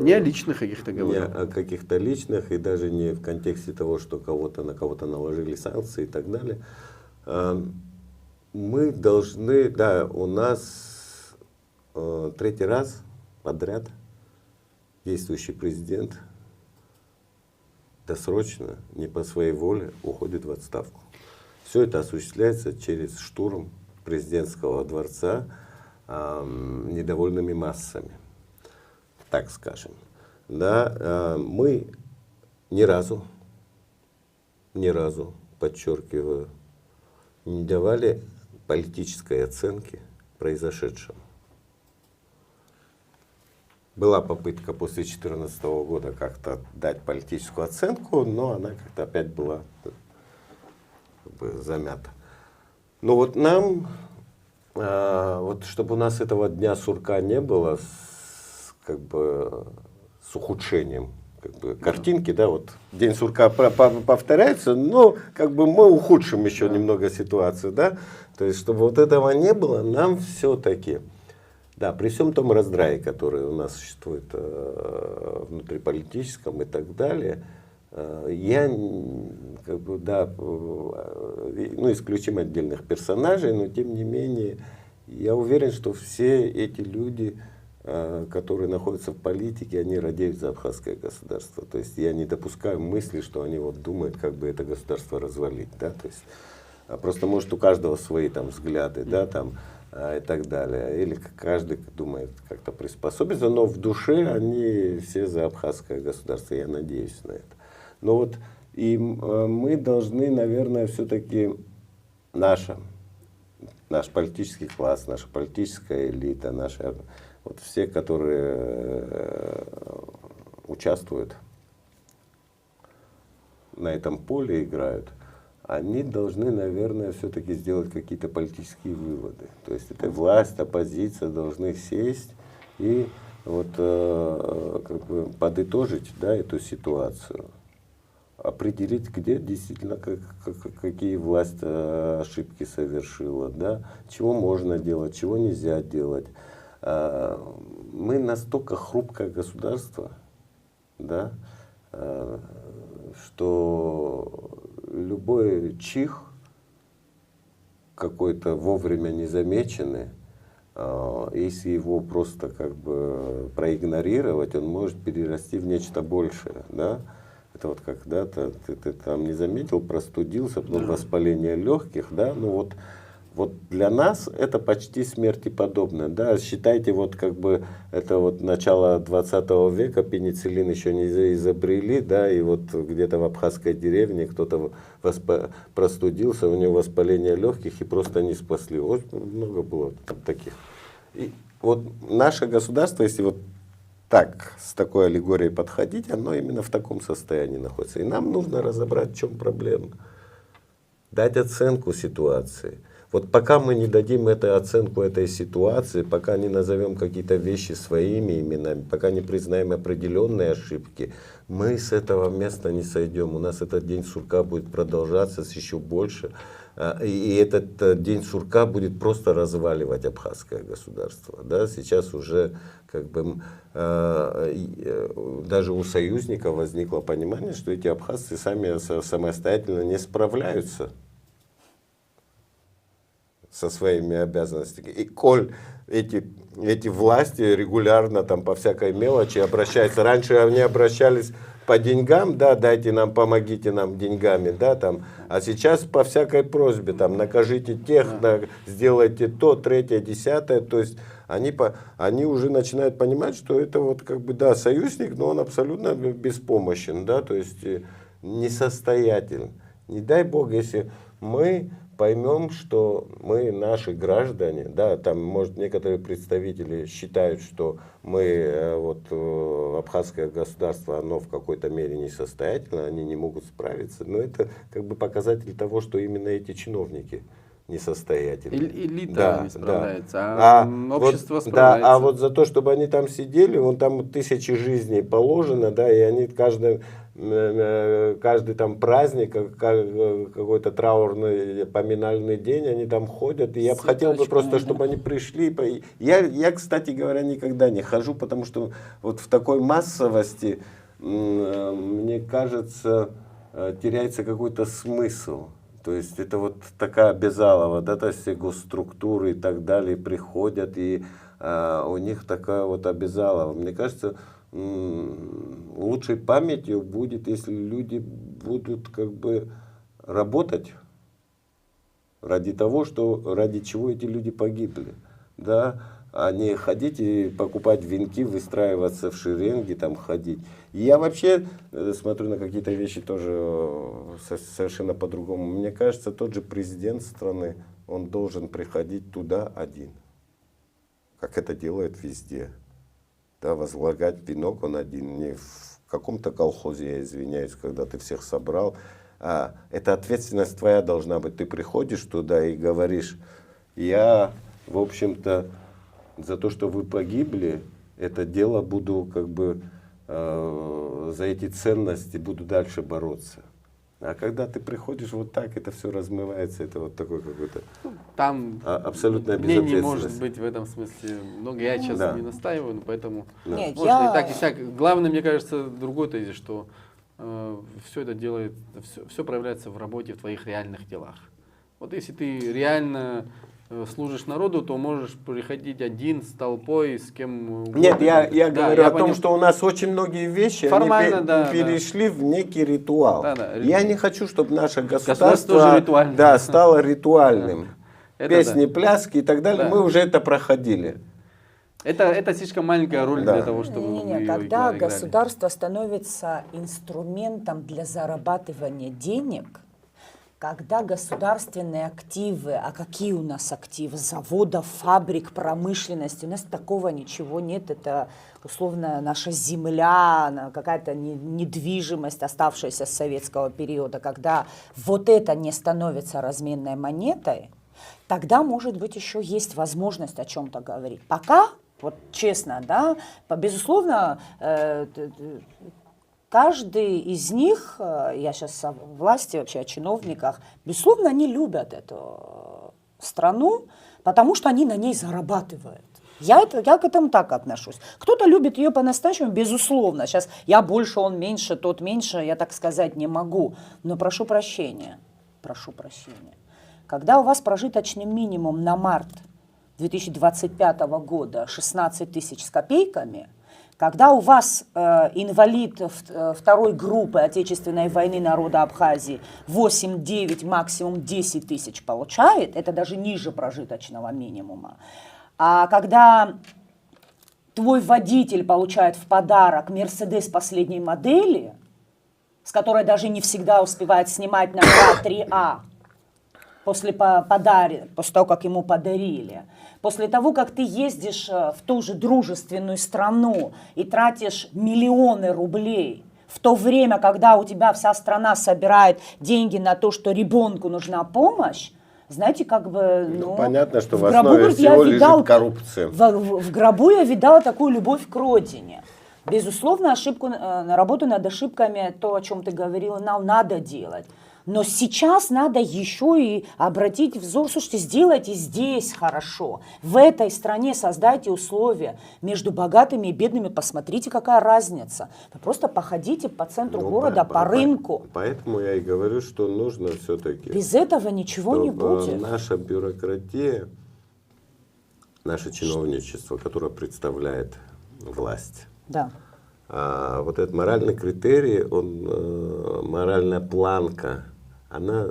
Не о личных каких-то не говорю. о каких-то личных, и даже не в контексте того, что на кого-то наложили санкции и так далее. Мы должны, да, у нас третий раз подряд действующий президент досрочно, не по своей воле, уходит в отставку. Все это осуществляется через штурм президентского дворца недовольными массами, так скажем. Да, мы ни разу, подчеркиваю, не давали политической оценки произошедшему. Была попытка после 2014 года как-то дать политическую оценку, но она как-то опять была как бы замята. Но вот нам, вот чтобы у нас этого дня сурка не было, как бы с ухудшением как бы картинки, да, вот день сурка повторяется, но как бы мы ухудшим еще немного ситуацию, да, то есть чтобы вот этого не было, нам все-таки, да, при всем том раздрае, который у нас существует внутриполитическом и так далее, я как бы, да, ну, исключим отдельных персонажей, но тем не менее я уверен, что все эти люди, которые находятся в политике, они радеют за абхазское государство. То есть я не допускаю мысли, что они вот думают, как бы это государство развалить. Да? То есть, просто может у каждого свои там взгляды, да, там, и так далее. Или каждый думает как-то приспособиться, но в душе они все за абхазское государство, я надеюсь на это. Но вот и мы должны, наверное, все-таки наш политический класс, наша политическая элита, наша вот все, которые участвуют на этом поле, играют, они должны, наверное, все-таки сделать какие-то политические выводы. То есть это власть, оппозиция должны сесть и вот, как бы подытожить, да, эту ситуацию, определить, где действительно какие власть ошибки совершила, да, чего можно делать, чего нельзя делать. Мы настолько хрупкое государство, да, что любой чих какой-то вовремя незамеченный, если его просто как бы проигнорировать, он может перерасти в нечто большее, да. Это вот когда-то ты там не заметил, простудился, потом воспаление легких, да, ну вот для нас это почти смерти подобно, да, считайте, вот как бы это вот начало 20 века, пенициллин еще не изобрели, да, и вот где-то в абхазской деревне кто-то простудился, у него воспаление легких и просто не спасли, очень много было таких. И вот наше государство, если вот так, с такой аллегорией подходить, оно именно в таком состоянии находится. И нам нужно разобрать, в чем проблема. Дать оценку ситуации. Вот пока мы не дадим оценку этой ситуации, пока не назовем какие-то вещи своими именами, пока не признаем определенные ошибки, мы с этого места не сойдем. У нас этот день сурка будет продолжаться еще больше. И этот день сурка будет просто разваливать абхазское государство. Да? Сейчас уже как бы даже у союзников возникло понимание, что эти абхазцы сами самостоятельно не справляются со своими обязанностями. И коль эти власти регулярно там по всякой мелочи обращаются, раньше они обращались по деньгам, да, дайте нам, помогите нам деньгами, да, там, а сейчас по всякой просьбе, там, накажите тех, сделайте то, третье, десятое, то есть они уже начинают понимать, что это вот как бы, да, союзник, но он абсолютно беспомощен, да, то есть несостоятелен. Не дай бог, если мы поймем, что мы, наши граждане, да, там, может, некоторые представители считают, что мы, вот, абхазское государство, оно в какой-то мере несостоятельно, они не могут справиться, но это как бы показатель того, что именно эти чиновники несостоятельны. Элита не справляется, а общество вот, справляется. Да, а вот за то, чтобы они там сидели, вон там тысячи жизней положено, да, и они каждый там праздник, какой-то траурный, поминальный день, они там ходят, и я бы хотел бы просто, чтобы они пришли. Я, кстати говоря, никогда не хожу, потому что вот в такой массовости, мне кажется, теряется какой-то смысл. То есть это вот такая безалова, да, то есть все госструктуры и так далее приходят, и у них такая вот обязалова. Мне кажется, лучшей памятью будет, если люди будут как бы работать ради того, ради чего эти люди погибли. Да? А не ходить и покупать венки, выстраиваться в шеренги, там ходить. И я вообще смотрю на какие-то вещи тоже совершенно по-другому. Мне кажется, тот же президент страны, он должен приходить туда один, как это делает везде. Да, возлагать венок он один, не в каком-то колхозе, я извиняюсь, когда ты всех собрал. Это ответственность твоя должна быть. Ты приходишь туда и говоришь, я, в общем-то, за то, что вы погибли, это дело буду как бы за эти ценности буду дальше бороться. А когда ты приходишь вот так, это все размывается, это вот такой какой-то Там абсолютная мнений безответственность. может быть в этом смысле много. Я сейчас Да. не настаиваю, но поэтому Нет, можно я- и так, и сяк. Главное, мне кажется, другой тезис, что все это делает, все проявляется в работе, в твоих реальных делах. Вот если ты реально служишь народу, то можешь приходить один с толпой, с кем угодно. Нет, я Да, говорю я о том, понял. что у нас очень многие вещи Формально, они да, перешли в некий ритуал. Да. Я не хочу, чтобы наше Государство государство тоже ритуальное. да, стало ритуальным. Это Песни, да. пляски и так далее, Да. мы уже это проходили. Это слишком маленькая роль Да. для того, чтобы вы Не-не-не, её когда играли. государство становится инструментом для зарабатывания денег, когда государственные активы, а какие у нас активы, заводов, фабрик, промышленности, у нас такого ничего нет, это условно наша земля, какая-то недвижимость, оставшаяся с советского периода, когда вот это не становится разменной монетой, тогда, может быть, еще есть возможность о чем-то говорить. Пока, вот честно, да, безусловно, каждый из них, я сейчас о власти, вообще о чиновниках, безусловно, они любят эту страну, потому что они на ней зарабатывают. Я к этому так отношусь. Кто-то любит ее по-настоящему, безусловно. Сейчас я больше, он меньше, тот меньше, я так сказать не могу. Но прошу прощения. Когда у вас прожиточный минимум на март 2025 года 16 тысяч с копейками, когда у вас инвалид второй группы Отечественной войны народа Абхазии 8, 9, максимум 10 тысяч получает, это даже ниже прожиточного минимума, а когда твой водитель получает в подарок Мерседес последней модели, с которой даже не всегда успевает снимать на 2-3А, после того, как ему подарили, после того, как ты ездишь в ту же дружественную страну и тратишь миллионы рублей, в то время, когда у тебя вся страна собирает деньги на то, что ребенку нужна помощь, знаете, как бы... Понятно, что в гробу, основе говорит, я всего видал- лежит коррупция. В гробу я видала такую любовь к родине. Безусловно, работу над ошибками, то, о чем ты говорила, нам надо делать. Но сейчас надо еще и обратить взор, слушайте, сделайте здесь хорошо. В этой стране создайте условия между богатыми и бедными. Посмотрите, какая разница. Вы просто походите по центру города, по рынку. Поэтому я и говорю, что нужно все-таки... Без этого ничего не будет. Наша бюрократия, наше чиновничество, которое представляет власть, Да. вот этот моральный критерий, моральная планка, она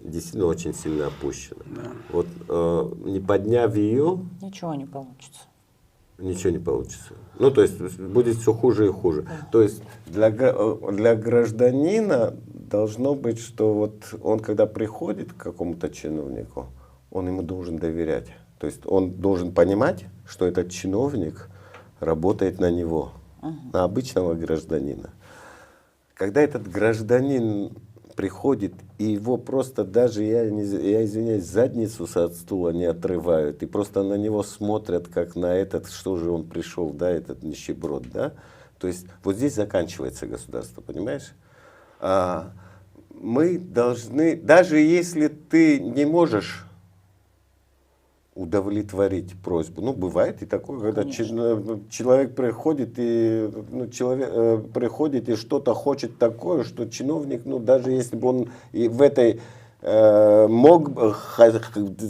действительно очень сильно опущена. Вот не подняв ее, Ничего не получится. ничего не получится. Ну, то есть будет все хуже и хуже. То есть для гражданина должно быть, что вот он, когда приходит к какому-то чиновнику, он ему должен доверять. То есть он должен понимать, что этот чиновник работает на него, на обычного гражданина. Когда этот гражданин приходит, и его просто даже, я извиняюсь, задницу от стула не отрывают, и просто на него смотрят, как на этот, что же он пришел, да, этот нищеброд, да. То есть вот здесь заканчивается государство, понимаешь? Мы должны, даже если ты не можешь удовлетворить просьбу. Ну, бывает и такое, когда человек приходит и, приходит и что-то хочет такое, что чиновник, даже если бы он и в этой мог бы,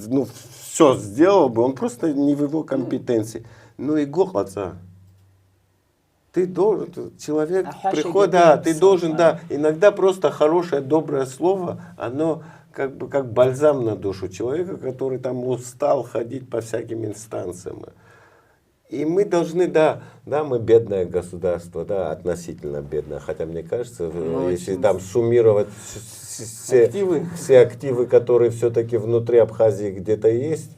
ну, все сделал бы, он просто не в его компетенции. Ну и голодца. Ты должен, человек приходит, да, ты должен, да, иногда просто хорошее, доброе слово, оно как бы как бальзам на душу человека, который там устал ходить по всяким инстанциям. И мы должны, да, мы бедное государство, да, относительно бедное, хотя мне кажется, если там суммировать все активы, которые все-таки внутри Абхазии где-то есть,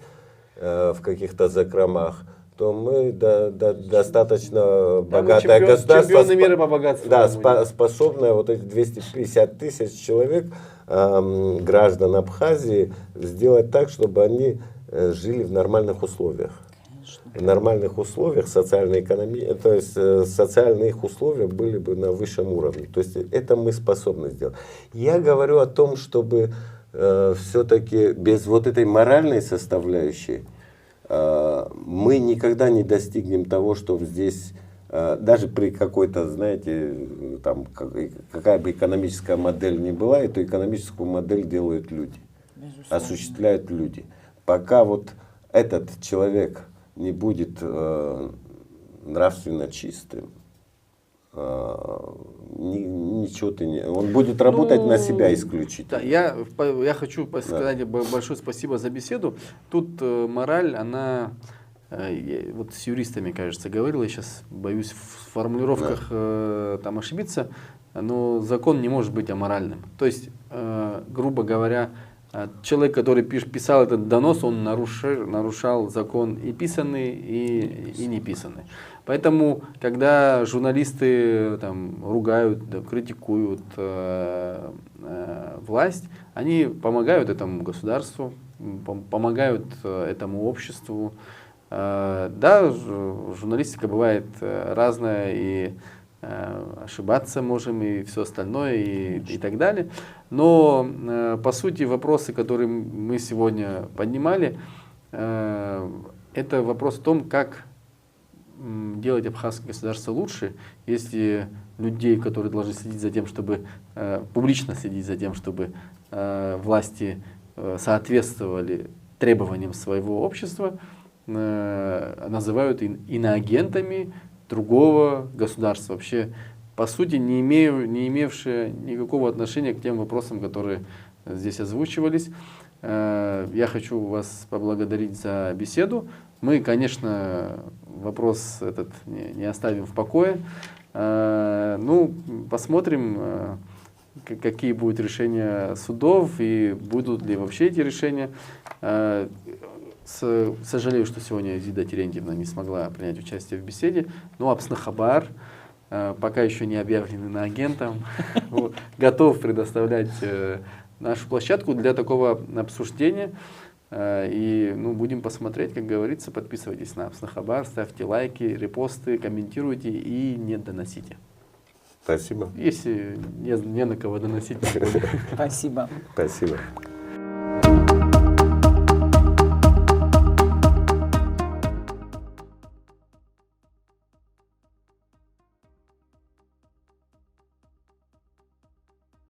в каких-то закромах, то мы достаточно богатое государство, мира по богатству, да, способное вот эти 250 тысяч человек, граждан Абхазии, сделать так, чтобы они жили в нормальных условиях. В нормальных условиях социально-экономических, то есть социальные их условия были бы на высшем уровне. То есть это мы способны сделать. Я говорю о том, чтобы все-таки без вот этой моральной составляющей мы никогда не достигнем того, что здесь, даже при какой-то, знаете, там, какая бы экономическая модель ни была, эту экономическую модель делают люди, осуществляют люди. Пока вот этот человек не будет нравственно чистым, ничего ты не... Он будет работать на себя исключительно. Да, я хочу сказать большое спасибо за беседу. Тут мораль, она... Вот с юристами, кажется, говорил, я сейчас боюсь в формулировках там ошибиться, но закон не может быть аморальным. То есть, грубо говоря, человек, который писал этот донос, он нарушал закон и писанный, и не писанный. Поэтому, когда журналисты там, ругают, критикуют власть, они помогают этому государству, помогают этому обществу. Да, журналистика бывает разная, и ошибаться можем, и все остальное, и так далее. Но, по сути, вопросы, которые мы сегодня поднимали, это вопрос в том, как делать абхазское государство лучше, если людей, которые должны следить за тем, чтобы публично следить за тем, чтобы власти соответствовали требованиям своего общества, называют иноагентами другого государства, вообще по сути не имевшие никакого отношения к тем вопросам, которые здесь озвучивались. Я хочу вас поблагодарить за беседу. Мы, конечно, вопрос этот не оставим в покое. Ну, посмотрим, какие будут решения судов и будут ли вообще эти решения. Сожалею, что сегодня Зида Терентьевна не смогла принять участие в беседе. Но Апснахабар, пока еще не объявлен иноагентом, готов предоставлять нашу площадку для такого обсуждения. И будем посмотреть, как говорится, подписывайтесь на Апснахабар, ставьте лайки, репосты, комментируйте и не доносите. Спасибо. Если не на кого доносить. Спасибо. Спасибо.